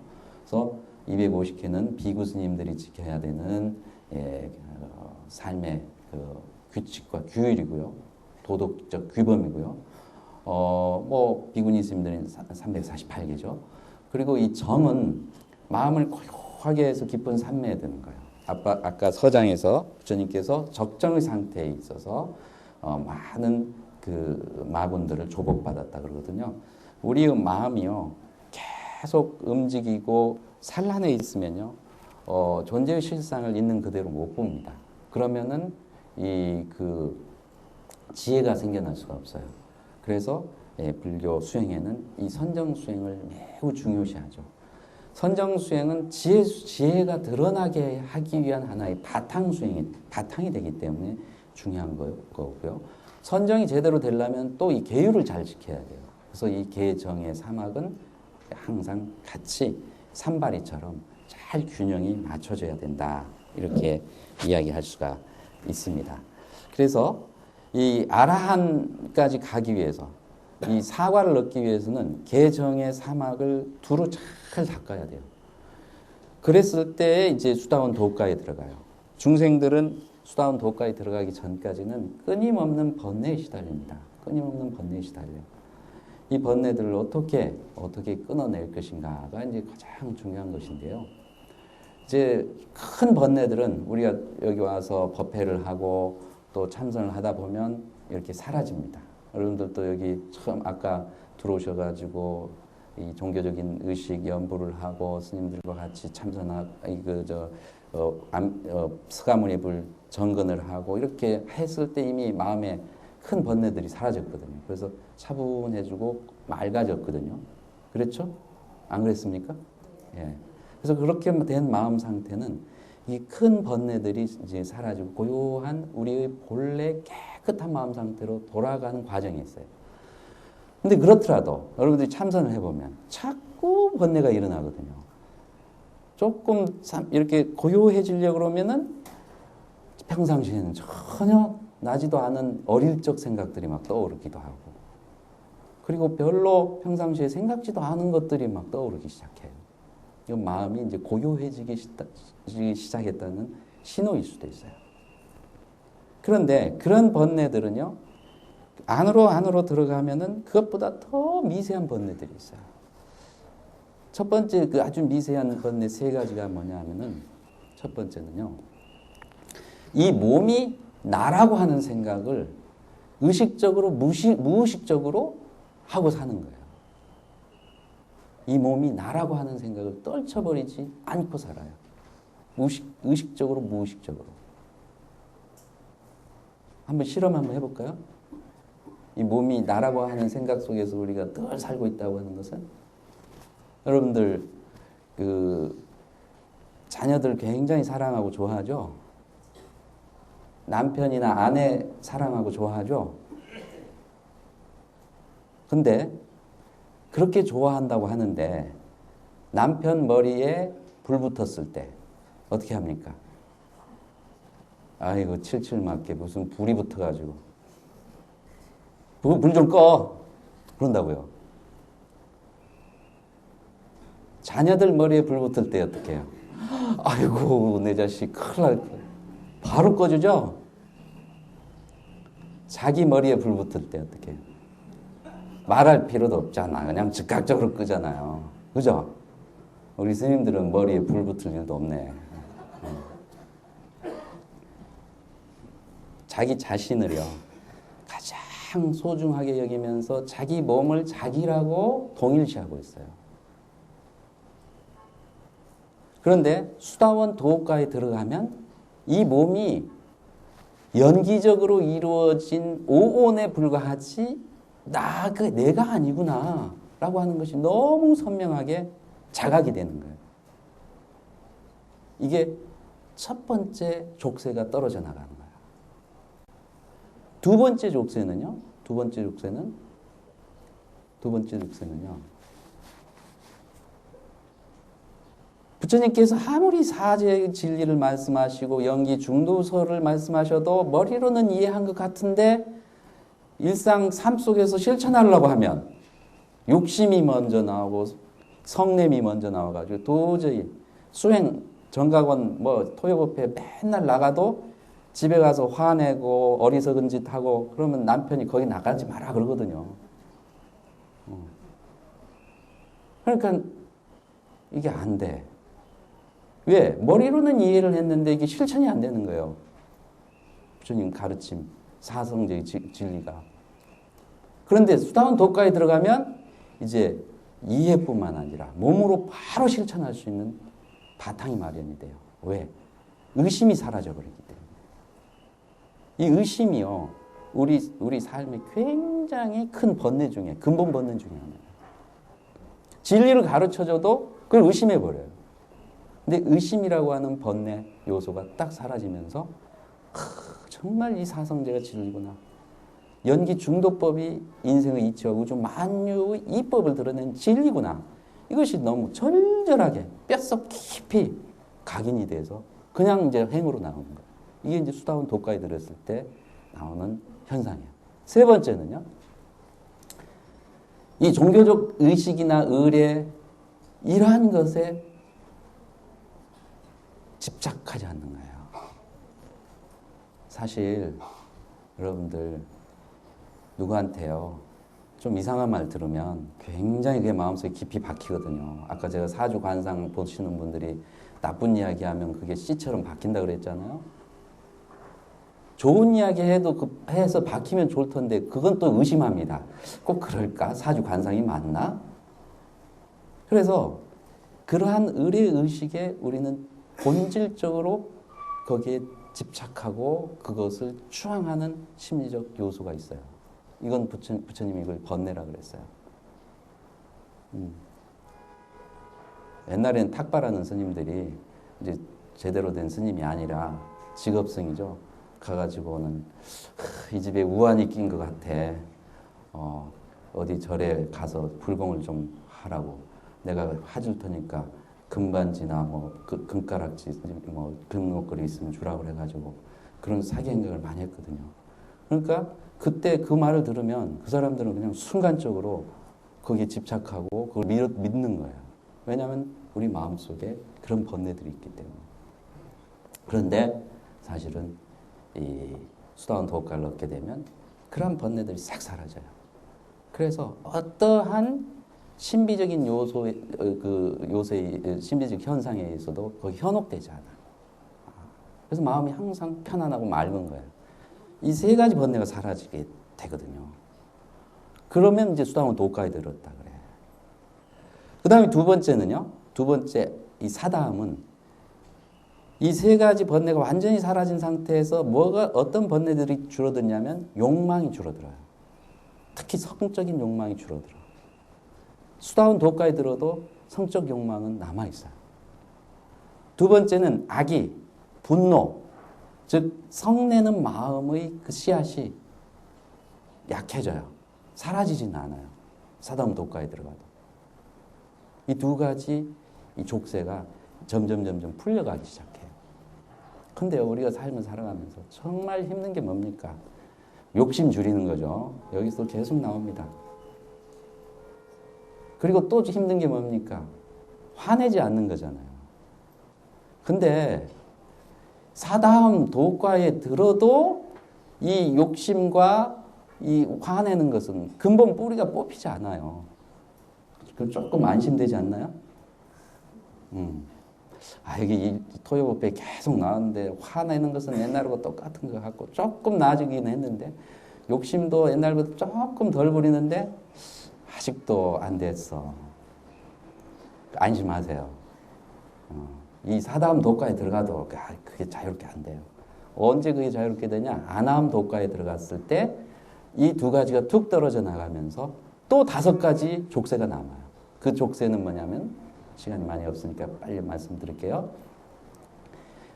그래서 250개는 비구 스님들이 지켜야 되는 삶의 그 규칙과 규율이고요. 도덕적 규범이고요. 비구니 스님들은 348개죠. 그리고 이 정은 마음을 고요하게 해서 깊은 산매에 드는 거예요. 아까 서장에서 부처님께서 적정의 상태에 있어서 많은 그 마군들을 조복받았다 그러거든요. 우리의 마음이요 계속 움직이고 산란해 있으면요 존재의 실상을 있는 그대로 못 봅니다. 그러면은 이 그 지혜가 생겨날 수가 없어요. 그래서 불교 수행에는 이 선정 수행을 매우 중요시하죠. 선정 수행은 지혜가 드러나게 하기 위한 하나의 바탕이 되기 때문에 중요한 거고요. 선정이 제대로 되려면 또 이 계율을 잘 지켜야 돼요. 그래서 이 계정의 사막은 항상 같이 산발이처럼 잘 균형이 맞춰져야 된다. 이렇게 이야기할 수가 있습니다. 그래서 이 아라한까지 가기 위해서 이 사과를 얻기 위해서는 계정의 사막을 두루 잘 닦아야 돼요. 그랬을 때 이제 수다원 도가에 들어가요. 중생들은 수다원 도가에 들어가기 전까지는 끊임없는 번뇌에 시달립니다. 끊임없는 번뇌에 시달려요. 이 번뇌들을 어떻게 끊어낼 것인가가 이제 가장 중요한 것인데요. 이제 큰 번뇌들은 우리가 여기 와서 법회를 하고 또 참선을 하다 보면 이렇게 사라집니다. 여러분들도 여기 처음 아까 들어오셔가지고 이 종교적인 의식 연부를 하고 스님들과 같이 참선하고 스가모니불 정근을 하고 이렇게 했을 때 이미 마음에 큰 번뇌들이 사라졌거든요. 그래서 차분해지고 맑아졌거든요. 그렇죠? 안 그랬습니까? 예. 그래서 그렇게 된 마음 상태는 이 큰 번뇌들이 이제 사라지고 고요한 우리의 본래 깨끗한 마음 상태로 돌아가는 과정이 있어요. 근데 그렇더라도 여러분들이 참선을 해보면 자꾸 번뇌가 일어나거든요. 조금 이렇게 고요해지려고 그러면은 평상시에는 전혀 나지도 않은 어릴 적 생각들이 막 떠오르기도 하고, 그리고 별로 평상시에 생각지도 않은 것들이 막 떠오르기 시작해요. 이 마음이 이제 고요해지기 시작했다는 신호일 수도 있어요. 그런데 그런 번뇌들은요, 안으로 들어가면은 그것보다 더 미세한 번뇌들이 있어요. 첫 번째 그 아주 미세한 번뇌 세 가지가 뭐냐 하면은, 첫 번째는요, 이 몸이 나라고 하는 생각을 의식적으로 무의식적으로 하고 사는 거예요. 이 몸이 나라고 하는 생각을 떨쳐버리지 않고 살아요. 의식적으로 무의식적으로. 한번 실험 한번 해볼까요? 이 몸이 나라고 하는 생각 속에서 우리가 늘 살고 있다고 하는 것은, 여러분들 그 자녀들 굉장히 사랑하고 좋아하죠? 남편이나 아내 사랑하고 좋아하죠? 근데 그렇게 좋아한다고 하는데 남편 머리에 불 붙었을 때 어떻게 합니까? 아이고 칠칠 맞게 무슨 불이 붙어가지고 불 좀 꺼! 그런다고요. 자녀들 머리에 불 붙을 때 어떻게 해요? 아이고 내 자식 큰일 날 거야. 바로 꺼주죠? 자기 머리에 불 붙을 때 어떻게 해요? 말할 필요도 없잖아. 그냥 즉각적으로 끄잖아요. 그죠? 우리 스님들은 머리에 불 붙을 일도 없네. 자기 자신을요, 가장 가장 소중하게 여기면서 자기 몸을 자기라고 동일시하고 있어요. 그런데 수다원 도업가에 들어가면 이 몸이 연기적으로 이루어진 오온에 불과하지 내가 아니구나 라고 하는 것이 너무 선명하게 자각이 되는 거예요. 이게 첫 번째 족쇄가 떨어져 나가는 거예요. 두 번째 족쇄는요. 부처님께서 아무리 사죄의 진리를 말씀하시고 연기 중도설을 말씀하셔도 머리로는 이해한 것 같은데 일상 삶 속에서 실천하려고 하면 욕심이 먼저 나오고 성냄이 먼저 나와가지고 도저히 수행 정각원 토요법회 맨날 나가도 집에 가서 화내고 어리석은 짓 하고 그러면 남편이 거기 나가지 마라 그러거든요. 그러니까 이게 안 돼. 왜? 머리로는 이해를 했는데 이게 실천이 안 되는 거예요. 부처님 가르침, 사성제의 진리가. 그런데 수다원 도가에 들어가면 이제 이해뿐만 아니라 몸으로 바로 실천할 수 있는 바탕이 마련이 돼요. 왜? 의심이 사라져버리기 때문에. 이 의심이요, 우리 삶의 굉장히 큰 번뇌 중에, 근본 번뇌 중에 하나예요. 진리를 가르쳐줘도 그걸 의심해버려요. 근데 의심이라고 하는 번뇌 요소가 딱 사라지면서 정말 이 사성제가 진리구나. 연기 중도법이 인생의 이치와 우주 만유의 이법을 드러낸 진리구나. 이것이 너무 절절하게 뼛속 깊이 각인이 돼서 그냥 이제 행으로 나오는 거예요. 이게 이제 수다원 도가에 들었을 때 나오는 현상이에요. 세 번째는요. 이 종교적 의식이나 의례 이러한 것에 집착하지 않는 거예요. 사실 여러분들 누구한테요 좀 이상한 말 들으면 굉장히 그게 마음속에 깊이 박히거든요. 아까 제가 사주 관상 보시는 분들이 나쁜 이야기하면 그게 씨처럼 박힌다 그랬잖아요. 좋은 이야기 해서 박히면 좋을 텐데 그건 또 의심합니다. 꼭 그럴까? 사주 관상이 맞나? 그래서 그러한 의례의식에 우리는 본질적으로 거기에 집착하고 그것을 추앙하는 심리적 요소가 있어요. 이건 부처님이 이걸 번뇌라 그랬어요. 옛날에는 탁발하는 스님들이 이제 제대로 된 스님이 아니라 직업승이죠. 가가지고는 이 집에 우환이 낀 것 같아. 어디 절에 가서 불공을 좀 하라고. 내가 해줄 테니까 금반지나 금가락지, 금목걸이 있으면 주라고 해가지고 그런 사기 행각을 많이 했거든요. 그러니까 그때 그 말을 들으면 그 사람들은 그냥 순간적으로 거기에 집착하고 그걸 믿는 거예요. 왜냐하면 우리 마음속에 그런 번뇌들이 있기 때문에. 그런데 사실은 이 수다원 도가를 얻게 되면 그런 번뇌들이 싹 사라져요. 그래서 어떠한 신비적인 요소의 신비적 현상에 있어도 거기 현혹되지 않아요. 그래서 마음이 항상 편안하고 맑은 거예요. 이 세 가지 번뇌가 사라지게 되거든요. 그러면 이제 수다원 도가에 들었다 그래. 그 다음에 두 번째는요. 두 번째 이 사다함은 이 세 가지 번뇌가 완전히 사라진 상태에서 어떤 번뇌들이 줄어드냐면 욕망이 줄어들어요. 특히 성적인 욕망이 줄어들어요. 수다원 도가에 들어도 성적 욕망은 남아있어요. 두 번째는 악의, 분노, 즉 성내는 마음의 그 씨앗이 약해져요. 사라지지는 않아요. 사다원 도가에 들어가도. 이 두 가지 이 족쇄가 점점 풀려가기 시작해요. 근데 우리가 삶을 살아가면서 정말 힘든 게 뭡니까? 욕심 줄이는 거죠. 여기서 계속 나옵니다. 그리고 또 힘든 게 뭡니까? 화내지 않는 거잖아요. 근데 사다음 도가에 들어도 이 욕심과 이 화내는 것은 근본 뿌리가 뽑히지 않아요. 그럼 조금 안심되지 않나요? 이게 이 토요법에 계속 나왔는데 화내는 것은 옛날하고 똑같은 것 같고 조금 나아지긴 했는데 욕심도 옛날보다 조금 덜 부리는데 아직도 안 됐어. 안심하세요. 이 사다음 도가에 들어가도 그게 자유롭게 안 돼요. 언제 그게 자유롭게 되냐? 아나함 도가에 들어갔을 때 이 두 가지가 툭 떨어져 나가면서 또 5가지 족쇄가 남아요. 그 족쇄는 뭐냐면 시간이 많이 없으니까 빨리 말씀드릴게요.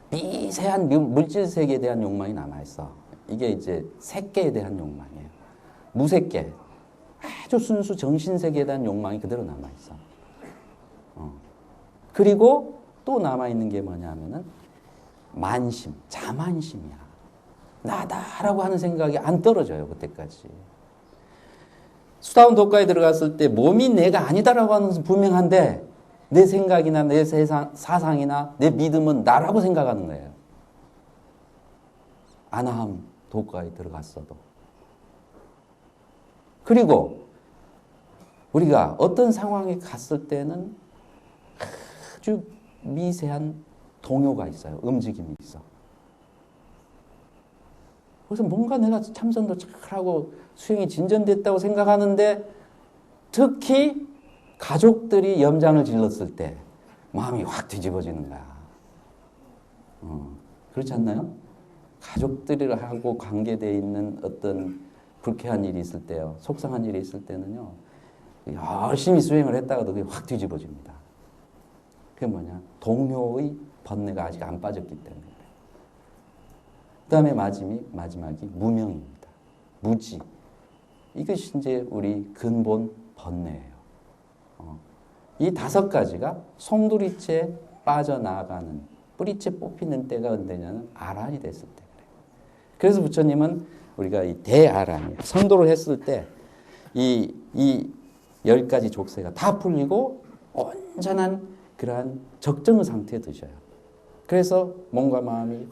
미세한 물질 세계에 대한 욕망이 남아있어. 이게 이제 색계에 대한 욕망이에요. 무색계, 아주 순수 정신 세계에 대한 욕망이 그대로 남아있어. 그리고 또 남아있는 게 뭐냐면은 만심, 자만심이야. 나다라고 하는 생각이 안 떨어져요, 그때까지. 수다운 도가에 들어갔을 때 몸이 내가 아니다라고 하는 것은 분명한데 내 생각이나 내 사상이나 내 믿음은 나라고 생각하는 거예요. 아나함 도가에 들어갔어도. 그리고 우리가 어떤 상황에 갔을 때는 아주 미세한 동요가 있어요. 움직임이 있어. 그래서 뭔가 내가 참선도 잘하고 수행이 진전됐다고 생각하는데 특히 가족들이 염장을 질렀을 때 마음이 확 뒤집어지는 거야. 그렇지 않나요? 가족들하고 관계되어 있는 어떤 불쾌한 일이 있을 때요. 속상한 일이 있을 때는요. 열심히 수행을 했다가도 그게 확 뒤집어집니다. 그게 뭐냐? 동요의 번뇌가 아직 안 빠졌기 때문에. 그 다음에 마지막이 무명입니다. 무지. 이것이 이제 우리 근본 번뇌예요. 이 5가지가 송두리째 빠져나가는, 뿌리째 뽑히는 때가 언제냐면 아란이 됐을 때 그래요. 그래서 부처님은 우리가 이 대아란, 성도를 했을 때 이 10가지 족쇄가 다 풀리고 온전한 그러한 적정의 상태에 드셔요. 그래서 몸과 마음이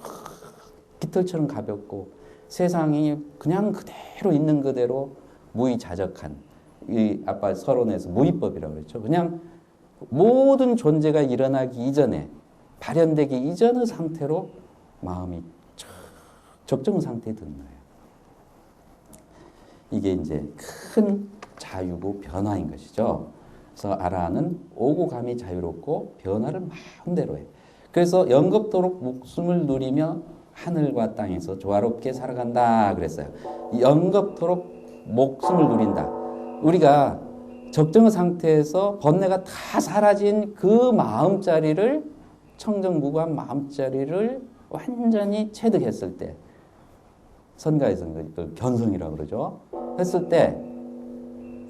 깃털처럼 가볍고 세상이 그냥 그대로 있는 그대로 무의자적한, 이 아까 서론에서 무의법이라고 그랬죠. 그냥 모든 존재가 일어나기 이전에, 발현되기 이전의 상태로 마음이 적정 상태에 드는 거예요. 이게 이제 큰 자유고 변화인 것이죠. 그래서 아라는 오고 감이 자유롭고 변화를 마음대로 해. 그래서 영겁도록 목숨을 누리며 하늘과 땅에서 조화롭게 살아간다 그랬어요. 영겁토록 목숨을 누린다. 우리가 적정의 상태에서 번뇌가 다 사라진 그 마음자리를, 청정무구한 마음자리를 완전히 체득했을 때, 선가에서는 그 견성이라고 그러죠. 했을 때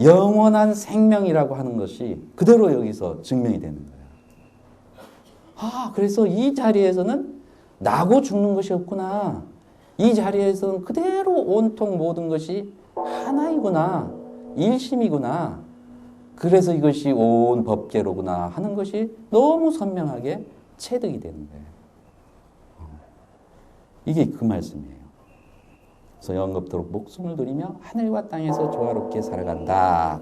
영원한 생명이라고 하는 것이 그대로 여기서 증명이 되는 거예요. 그래서 이 자리에서는 나고 죽는 것이 없구나. 이 자리에서는 그대로 온통 모든 것이 하나이구나. 일심이구나. 그래서 이것이 온 법계로구나 하는 것이 너무 선명하게 체득이 되는 거예요. 이게 그 말씀이에요. 그래서 영겁토록 목숨을 누리며 하늘과 땅에서 조화롭게 살아간다.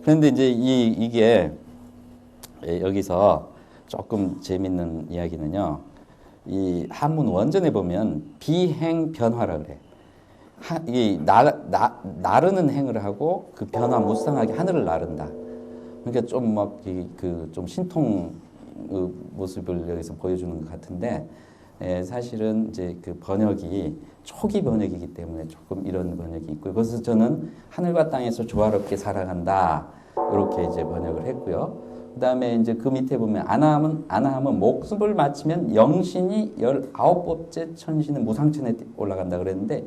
그런데 이제 이게 여기서 조금 재밌는 이야기는요. 이 한문 원전에 보면 비행변화라 그래. 나르는 행을 하고 그 변화 무쌍하게 하늘을 나른다. 그러니까 좀 막 좀 신통 모습을 여기서 보여주는 것 같은데, 사실은 이제 그 번역이 초기 번역이기 때문에 조금 이런 번역이 있고요. 그래서 저는 하늘과 땅에서 조화롭게 살아간다 이렇게 이제 번역을 했고요. 그 다음에 이제 그 밑에 보면 아나함은 목숨을 마치면 영신이 19번째 천신의 무상천에 올라간다 그랬는데,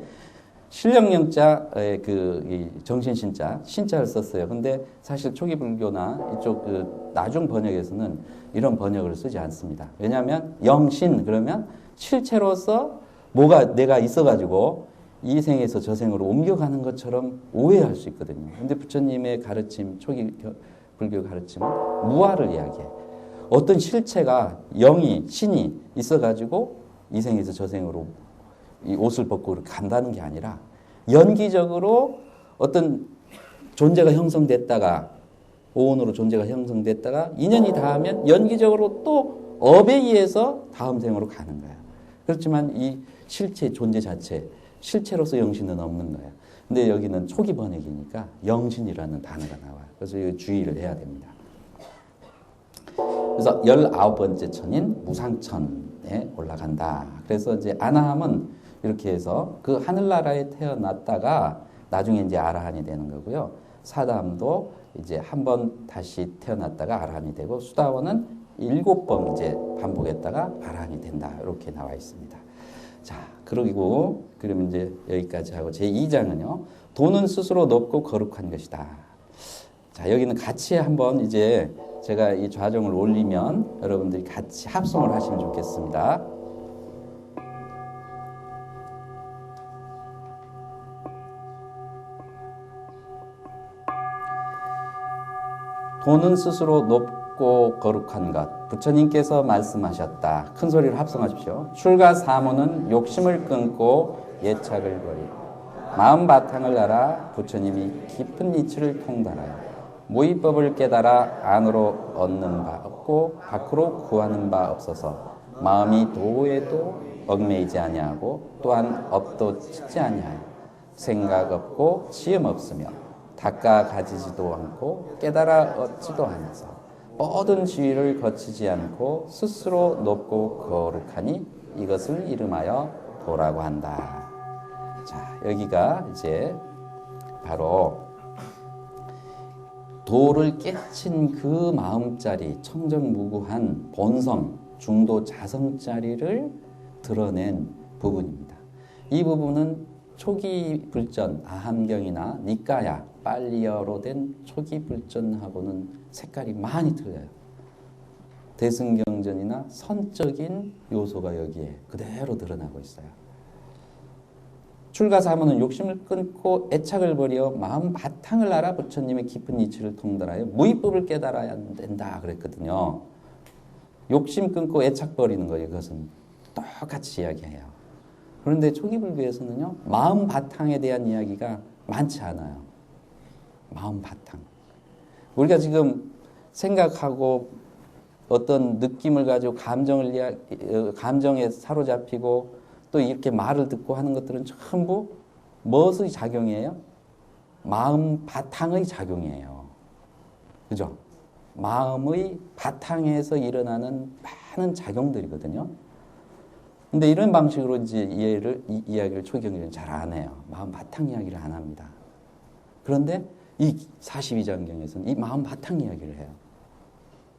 신령영자의 이 정신신자, 신자를 썼어요. 근데 사실 초기 불교나 이쪽 그 나중 번역에서는 이런 번역을 쓰지 않습니다. 왜냐하면 영신 그러면 실체로서 뭐가 내가 있어가지고 이 생에서 저 생으로 옮겨가는 것처럼 오해할 수 있거든요. 근데 부처님의 가르침, 초기 불교 가르침은 무아를 이야기해. 어떤 실체가 영이, 신이 있어가지고 이 생에서 저 생으로 이 옷을 벗고 간다는 게 아니라 연기적으로 어떤 존재가 형성됐다가, 오온으로 존재가 형성됐다가 인연이 닿으면 연기적으로 또 업에 의해서 다음 생으로 가는 거예요. 그렇지만 이 실체, 존재 자체, 실체로서 영신은 없는 거예요. 근데 여기는 초기 번역이니까 영신이라는 단어가 나와요. 그래서 이 주의를 해야 됩니다. 그래서 19번째 천인 무상천에 올라간다. 그래서 이제 아나함은 이렇게 해서 그 하늘나라에 태어났다가 나중에 이제 아라한이 되는 거고요. 사담도 이제 한 번 다시 태어났다가 아라한이 되고, 수다원은 7번 이제 반복했다가 아라한이 된다. 이렇게 나와 있습니다. 자, 그러면 이제 여기까지 하고 제2장은요. 도는 스스로 높고 거룩한 것이다. 자, 여기는 같이 한번 이제 제가 이 좌정을 올리면 여러분들이 같이 합성을 하시면 좋겠습니다. 도는 스스로 높고 거룩한 것. 부처님께서 말씀하셨다. 큰 소리로 합성하십시오. 출가 사모는 욕심을 끊고 예착을 버리고 마음 바탕을 알아 부처님이 깊은 이치를 통달하여 무의법을 깨달아 안으로 얻는 바 없고 밖으로 구하는 바 없어서 마음이 도에도 얽매이지 아니하고 또한 업도 치지 아니하여 생각 없고 지음 없으며 닦아 가지지도 않고 깨달아 얻지도 않아서 모든 지위를 거치지 않고 스스로 높고 거룩하니 이것을 이름하여 도라고 한다. 자, 여기가 이제 바로 도를 깨친 그 마음자리, 청정무구한 본성, 중도 자성자리를 드러낸 부분입니다. 이 부분은 초기 불전, 아함경이나 니까야, 빨리어로 된 초기 불전하고는 색깔이 많이 틀려요. 대승경전이나 선적인 요소가 여기에 그대로 드러나고 있어요. 출가사모는 욕심을 끊고 애착을 버려 마음 바탕을 알아 부처님의 깊은 이치를 통달하여 무의법을 깨달아야 된다 그랬거든요. 욕심 끊고 애착 버리는 거예요. 그것은 똑같이 이야기해요. 그런데 초기 불교에서는요, 마음 바탕에 대한 이야기가 많지 않아요. 마음 바탕. 우리가 지금 생각하고 어떤 느낌을 가지고 감정에 사로잡히고 또 이렇게 말을 듣고 하는 것들은 전부 무엇의 작용이에요? 마음 바탕의 작용이에요. 그죠? 마음의 바탕에서 일어나는 많은 작용들이거든요. 근데 이런 방식으로 이제 이야기를 초기경전은 잘 안 해요. 마음 바탕 이야기를 안 합니다. 그런데 이 42장경에서는 이 마음 바탕 이야기를 해요.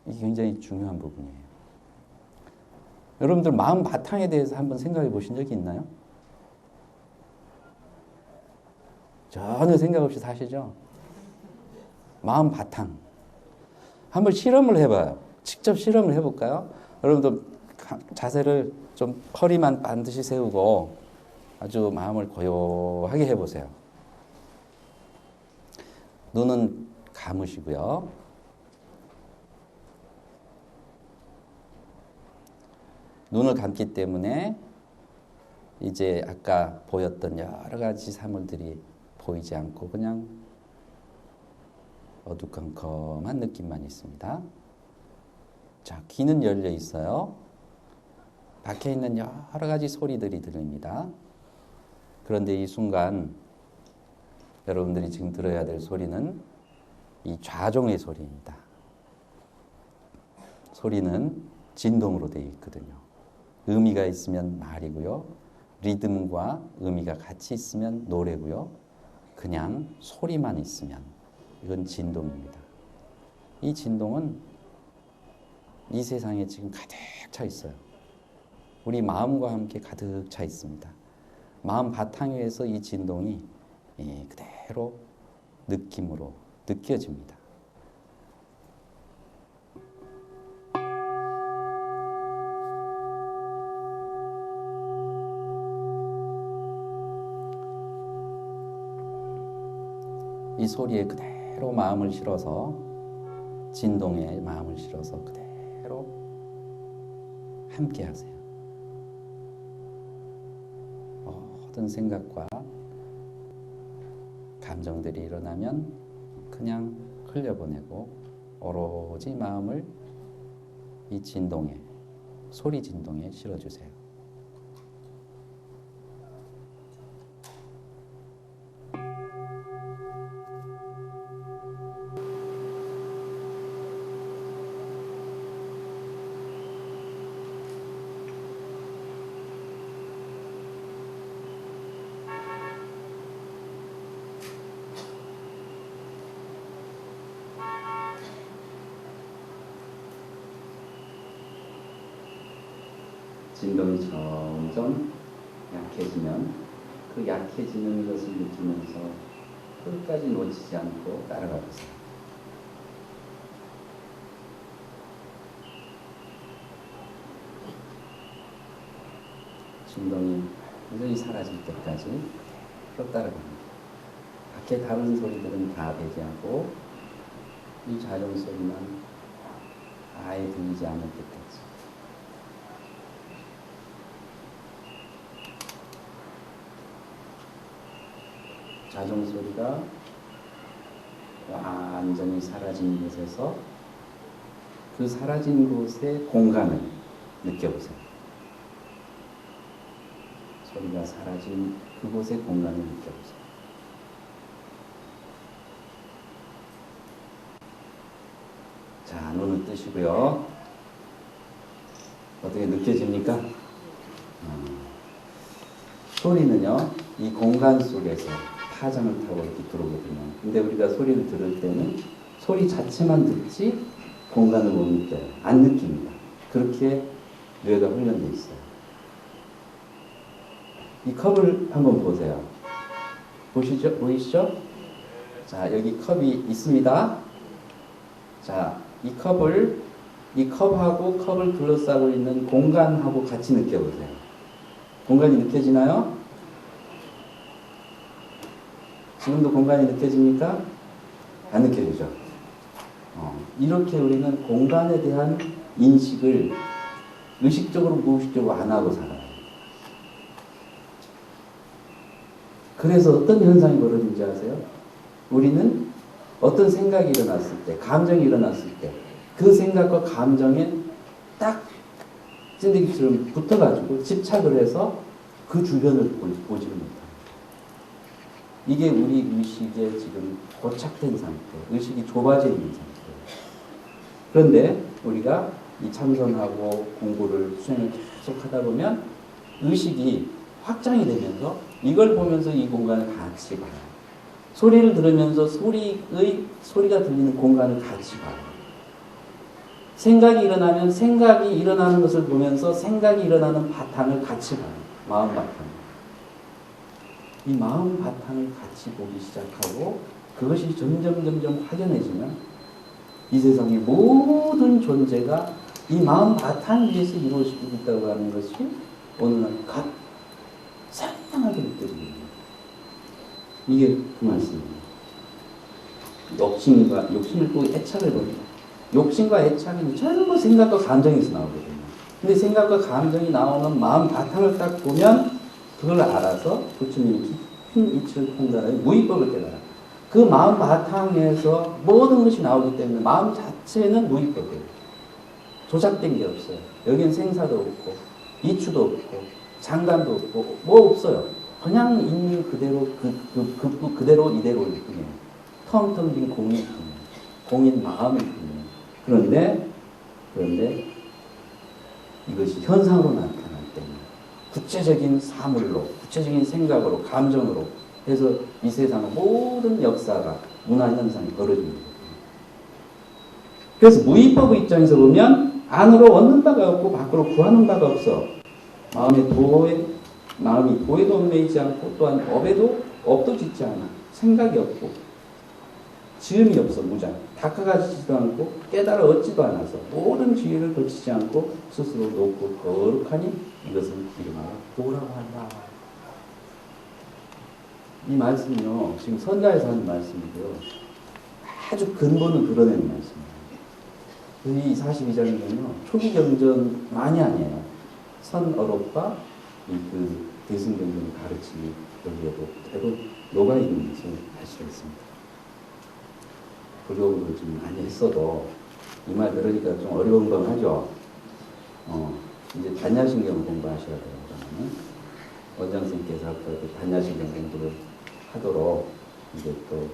이게 굉장히 중요한 부분이에요. 여러분들 마음 바탕에 대해서 한번 생각해 보신 적이 있나요? 전혀 생각 없이 사시죠? 마음 바탕. 한번 실험을 해봐요. 직접 실험을 해볼까요? 여러분들 자세를 좀 허리만 반드시 세우고 아주 마음을 고요하게 해보세요. 눈은 감으시고요. 눈을 감기 때문에 이제 아까 보였던 여러 가지 사물들이 보이지 않고 그냥 어두컴컴한 느낌만 있습니다. 자, 귀는 열려 있어요. 밖에 있는 여러 가지 소리들이 들립니다. 그런데 이 순간 여러분들이 지금 들어야 될 소리는 이 좌종의 소리입니다. 소리는 진동으로 되어 있거든요. 의미가 있으면 말이고요. 리듬과 의미가 같이 있으면 노래고요. 그냥 소리만 있으면 이건 진동입니다. 이 진동은 이 세상에 지금 가득 차 있어요. 우리 마음과 함께 가득 차 있습니다. 마음 바탕 위에서 이 진동이 그대로 느낌으로 느껴집니다. 이 소리에 그대로 마음을 실어서 진동에 마음을 실어서 그대로 함께 하세요. 모든 생각과 감정들이 일어나면 그냥 흘려보내고 오로지 마음을 이 진동에, 소리 진동에 실어주세요. 진동이 점점 약해지면 그 약해지는 것을 느끼면서 끝까지 놓치지 않고 따라가 보세요. 진동이 완전히 사라질 때까지 쭉 따라갑니다. 밖에 다른 소리들은 다 배제하고 이 자정 소리만 아예 들리지 않을 때까지. 자정 소리가 완전히 사라진 곳에서 그 사라진 곳의 공간을 느껴보세요. 소리가 사라진 그곳의 공간을 느껴보세요. 자, 눈을 뜨시고요. 어떻게 느껴집니까? 소리는요, 이 공간 속에서 파장을 타고 이렇게 들어오거든요. 근데 우리가 소리를 들을 때는 소리 자체만 듣지 공간을 못 느껴요. 안 느낍니다. 그렇게 뇌가 훈련되어 있어요. 이 컵을 한번 보세요. 보이시죠? 자, 여기 컵이 있습니다. 자, 이 컵하고 컵을 둘러싸고 있는 공간하고 같이 느껴보세요. 공간이 느껴지나요? 지금도 공간이 느껴집니까? 안 느껴지죠? 이렇게 우리는 공간에 대한 인식을 의식적으로 무의식적으로 안 하고 살아요. 그래서 어떤 현상이 벌어진지 아세요? 우리는 어떤 생각이 일어났을 때, 감정이 일어났을 때, 그 생각과 감정에 딱 찐득이처럼 붙어가지고 집착을 해서 그 주변을 보지를 못합니다. 이게 우리 의식에 지금 고착된 상태, 의식이 좁아져 있는 상태예요. 그런데 우리가 이 참선하고 공부를 수행을 계속 하다 보면 의식이 확장이 되면서 이걸 보면서 이 공간을 같이 봐요. 소리를 들으면서 소리가 들리는 공간을 같이 봐요. 생각이 일어나면 생각이 일어나는 것을 보면서 생각이 일어나는 바탕을 같이 봐요. 마음 바탕. 이 마음 바탕을 같이 보기 시작하고 그것이 점점 확연해지면 이 세상의 모든 존재가 이 마음 바탕 위에서 이루어지고 있다고 하는 것이 어느 날 각 생생하게 느껴집니다. 이게 그 말씀입니다. 욕심을 보고 애착을 버립니다. 욕심과 애착은 전부 생각과 감정에서 나오거든요. 근데 생각과 감정이 나오는 마음 바탕을 딱 보면 그걸 알아서 부처님이 깊은 이치를 통달하여 무의법을 깨달아. 그 마음 바탕에서 모든 것이 나오기 때문에 마음 자체는 무의법이에요. 조작된 게 없어요. 여기는 생사도 없고 이추도 없고 장단도 없고 뭐 없어요. 그냥 있는 그대로 그대로 이대로일 뿐이에요. 텅텅 빈 공일 뿐이에요. 공인 마음일 뿐이에요. 그런데 이것이 현상으로 나타날 때는 구체적인 사물로, 구체적인 생각으로, 감정으로 해서 이 세상의 모든 역사가 문화 현상이 벌어집니다. 그래서 무의법의 입장에서 보면 안으로 얻는 바가 없고 밖으로 구하는 바가 없어. 마음이 도에도 얽매이지 않고 또한 업도 짓지 않아. 생각이 없고 지음이 없어. 무장. 닦아가지지도 않고 깨달아 얻지도 않아서 모든 지혜를 거치지 않고 스스로 높고 거룩하니 이것을 이름하여 도라고 한다. 이 말씀은요, 지금 선가에서 하는 말씀이고요. 아주 근본을 드러내는 말씀이에요. 이 42장은요, 초기 경전만이 아니에요. 선어록과 그 대승경전의 가르침이 여기에도 대도 녹아있는 것을 알 수가 있습니다. 불교를 좀 많이 했어도 이 말 들으니까 좀 어리벙벙하죠. 이제 단야신경을 공부하셔야 돼요. 그러면 원장선생님께서 아까 그 단야신경 공부를 하도록 이제 또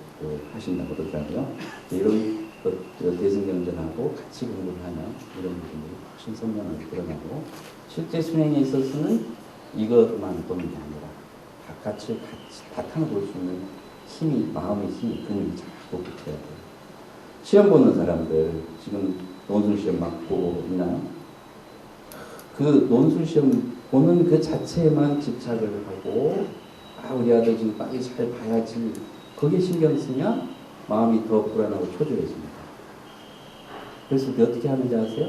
하신다고 그러더라고요. 이런 대승경전하고 같이 공부를 하면 이런 부분들이 훨씬 선명하게 드러나고 실제 수행에 있어서는 이것만 보는 게 아니라 바깥을 같이 바탕을 볼 수 있는 힘이, 마음의 힘이, 근육이 자꾸 붙어야 돼요. 시험 보는 사람들 지금 논술 시험 막 보고 있나요? 그 논술 시험 보는 그 자체에만 집착을 하고 우리 아들 지금 빨리 잘 봐야지 거기에 신경 쓰면 마음이 더 불안하고 초조해집니다. 그래서 어떻게 하는지 아세요?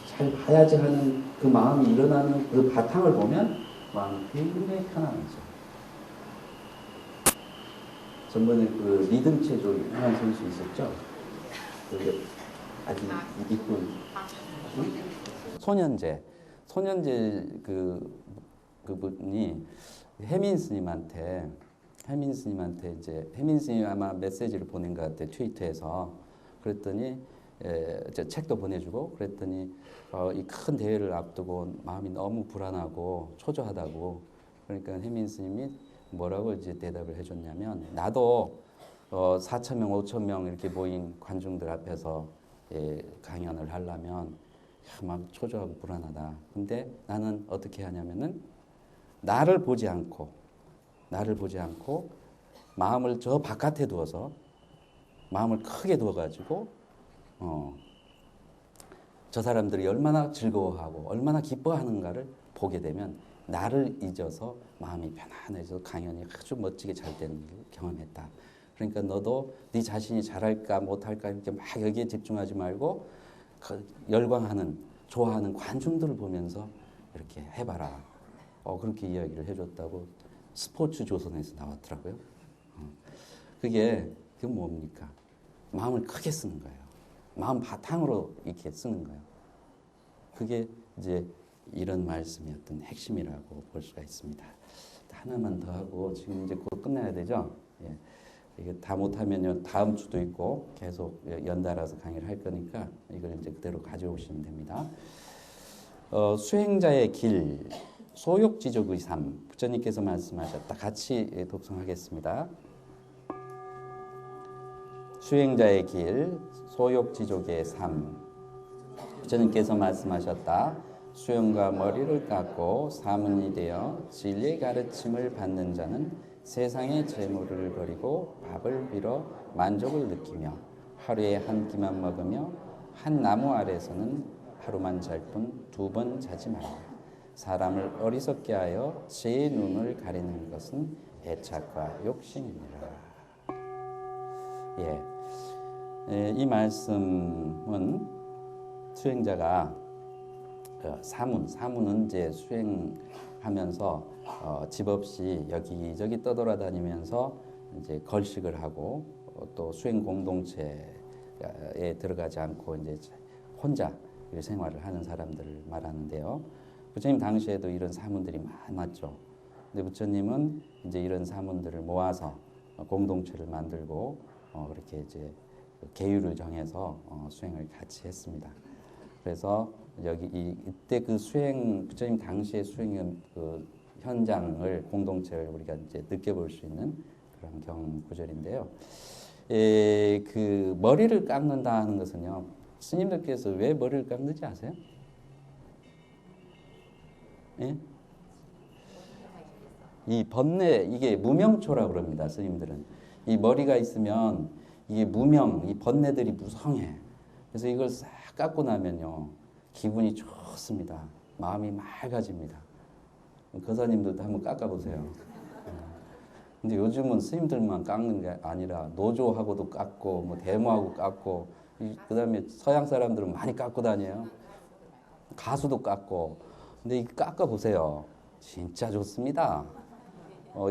잘 봐야지 하는 그 마음이 일어나는 그 바탕을 보면 마음이 굉장히 편안하죠. 전번에 그 리듬 체조 유명한 선수 있었죠? 그 아주 이쁜 손현재 그분이 혜민 스님한테 이제 혜민 스님이 아마 메시지를 보낸 것 같아요. 트위터에서. 그랬더니 책도 보내주고 그랬더니 이 큰 대회를 앞두고 마음이 너무 불안하고 초조하다고. 그러니까 혜민 스님이 뭐라고 이제 대답을 해줬냐면, 나도 4,000명, 5,000명 이렇게 모인 관중들 앞에서 강연을 하려면 막 초조하고 불안하다. 근데 나는 어떻게 하냐면은 나를 보지 않고 마음을 저 바깥에 두어서 마음을 크게 두어가지고 저 사람들이 얼마나 즐거워하고 얼마나 기뻐하는가를 보게 되면 나를 잊어서 마음이 편안해져서 강연이 아주 멋지게 잘 되는 걸 경험했다. 그러니까 너도 네 자신이 잘할까 못할까 이렇게 막 여기에 집중하지 말고 열광하는 좋아하는 관중들을 보면서 이렇게 해봐라. 그렇게 이야기를 해줬다고 스포츠 조선에서 나왔더라고요. 그게 뭡니까? 마음을 크게 쓰는 거예요. 마음 바탕으로 이렇게 쓰는 거예요. 그게 이제 이런 말씀의 어떤 핵심이라고 볼 수가 있습니다. 하나만 더 하고 지금 이제 곧 끝나야 되죠? 예. 이게 다 못하면요 다음 주도 있고 계속 연달아서 강의를 할 거니까 이걸 이제 그대로 가져오시면 됩니다. 수행자의 길, 소욕지족의 삶, 부처님께서 말씀하셨다. 같이 독송하겠습니다. 수행자의 길, 소욕지족의 삶. 부처님께서 말씀하셨다. 수염과 머리를 깎고 사문이 되어 진리의 가르침을 받는 자는 세상의 재물을 버리고 밥을 빌어 만족을 느끼며 하루에 한 끼만 먹으며 한 나무 아래서는 하루만 잘 뿐 2번 자지 말라. 사람을 어리석게 하여 제 눈을 가리는 것은 애착과 욕심이니라. 이 말씀은 수행자가 사문은 이제 수행하면서 집 없이 여기저기 떠돌아다니면서 이제 걸식을 하고 또 수행 공동체에 들어가지 않고 이제 혼자 생활을 하는 사람들을 말하는데요. 부처님 당시에도 이런 사문들이 많았죠. 근데 부처님은 이제 이런 사문들을 모아서 공동체를 만들고 그렇게 이제 계율을 정해서 수행을 같이 했습니다. 그래서 이때 그 부처님 당시의 수행의 그 현장을 공동체를 우리가 이제 느껴볼 수 있는 그런 경험 구절인데요. 그 머리를 깎는다 하는 것은요, 스님들께서 왜 머리를 깎는지 아세요? 예? 이 번뇌, 이게 무명초라고 그럽니다. 스님들은 이 머리가 있으면 이게 이 번뇌들이 무성해. 그래서 이걸 싹 깎고 나면요 기분이 좋습니다. 마음이 맑아집니다. 거사님들도 한번 깎아보세요. 근데 요즘은 스님들만 깎는 게 아니라 노조하고도 깎고 뭐 데모하고 깎고 그 다음에 서양 사람들은 많이 깎고 다녀요. 가수도 깎고. 근데 이 깎아보세요. 진짜 좋습니다.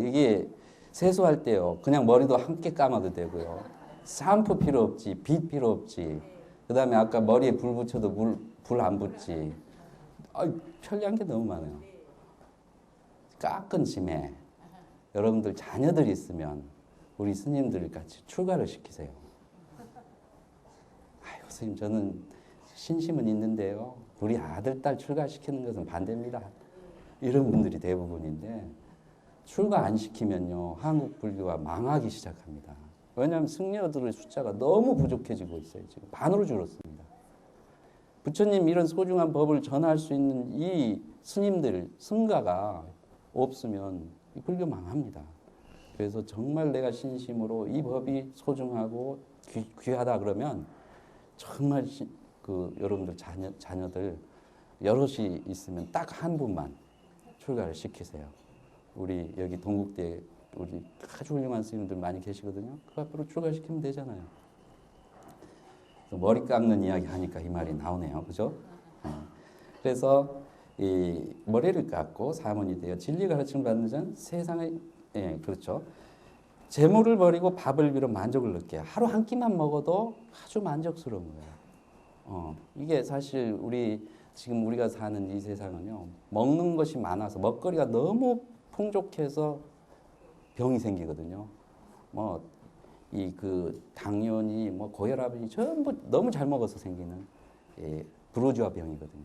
이게 세수할 때요 그냥 머리도 함께 감아도 되고요. 샴푸 필요 없지, 빗 필요 없지. 그 다음에 아까 머리에 불 붙여도 불 안 붙지. 편리한 게 너무 많아요. 깎은 짐에 여러분들 자녀들 있으면 우리 스님들 같이 출가를 시키세요. 아이고 스님 저는 신심은 있는데요. 우리 아들 딸 출가시키는 것은 반대입니다. 이런 분들이 대부분인데 출가 안 시키면요 한국 불교가 망하기 시작합니다. 왜냐하면 승려들의 숫자가 너무 부족해지고 있어요. 지금 반으로 줄었습니다. 부처님 이런 소중한 법을 전할 수 있는 이 스님들, 승가가 없으면 이 불교 망합니다. 그래서 정말 내가 신심으로 이 법이 소중하고 귀하다 그러면 정말 여러분들 자녀들 여럿이 있으면 딱 한 분만 출가를 시키세요. 우리 여기 동국대 우리 아주 훌륭한 스님들 많이 계시거든요. 그 앞으로 출가시키면 되잖아요. 머리 깎는 이야기 하니까 이 말이 나오네요. 그죠? 그래서 이 머리를 깎고 사문이 되어 진리 가르침을 받는 자는 세상에, 예, 그렇죠. 재물을 버리고 밥을 빌어 만족을 느껴요. 하루 한 끼만 먹어도 아주 만족스러운 거예요. 이게 사실 지금 우리가 사는 이 세상은요, 먹는 것이 많아서 먹거리가 너무 풍족해서 병이 생기거든요. 당뇨니, 고혈압이 전부 너무 잘 먹어서 생기는 부르주아 병이거든요.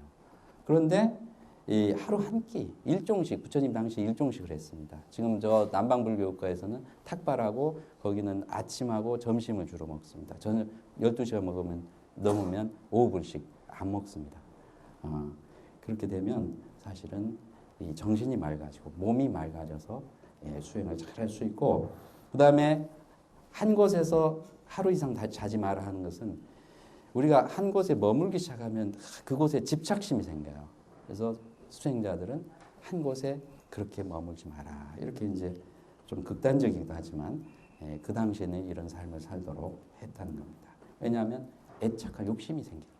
그런데 이 하루 한 끼, 일종식, 부처님 당시 일종식을 했습니다. 지금 저 남방불교국가에서는 탁발하고 거기는 아침하고 점심을 주로 먹습니다. 저는 12시간 넘으면 오후불식 안 먹습니다. 그렇게 되면 사실은 이 정신이 맑아지고 몸이 맑아져서 수행을 잘 할 수 있고, 그 다음에 한 곳에서 하루 이상 자지 마라 하는 것은 우리가 한 곳에 머물기 시작하면 그곳에 집착심이 생겨요. 그래서 수행자들은 한 곳에 그렇게 머물지 마라. 이렇게 이제 좀 극단적이기도 하지만 그 당시에는 이런 삶을 살도록 했다는 겁니다. 왜냐하면 애착과 욕심이 생기니까.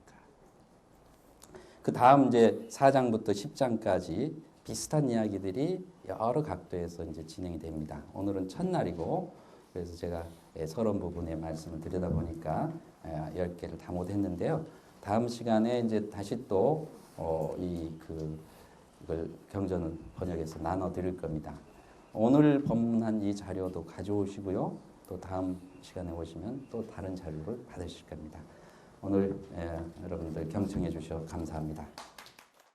그 다음 이제 4장부터 10장까지 비슷한 이야기들이 여러 각도에서 이제 진행이 됩니다. 오늘은 첫날이고, 그래서 제가 서론 부분의 말씀을 드리다 보니까 10개를 다 못했는데요. 다음 시간에 이제 다시 또 이걸 경전을 번역해서 나눠 드릴 겁니다. 오늘 법문한 이 자료도 가져오시고요. 또 다음 시간에 오시면 또 다른 자료를 받으실 겁니다. 오늘 여러분들 경청해 주셔서 감사합니다.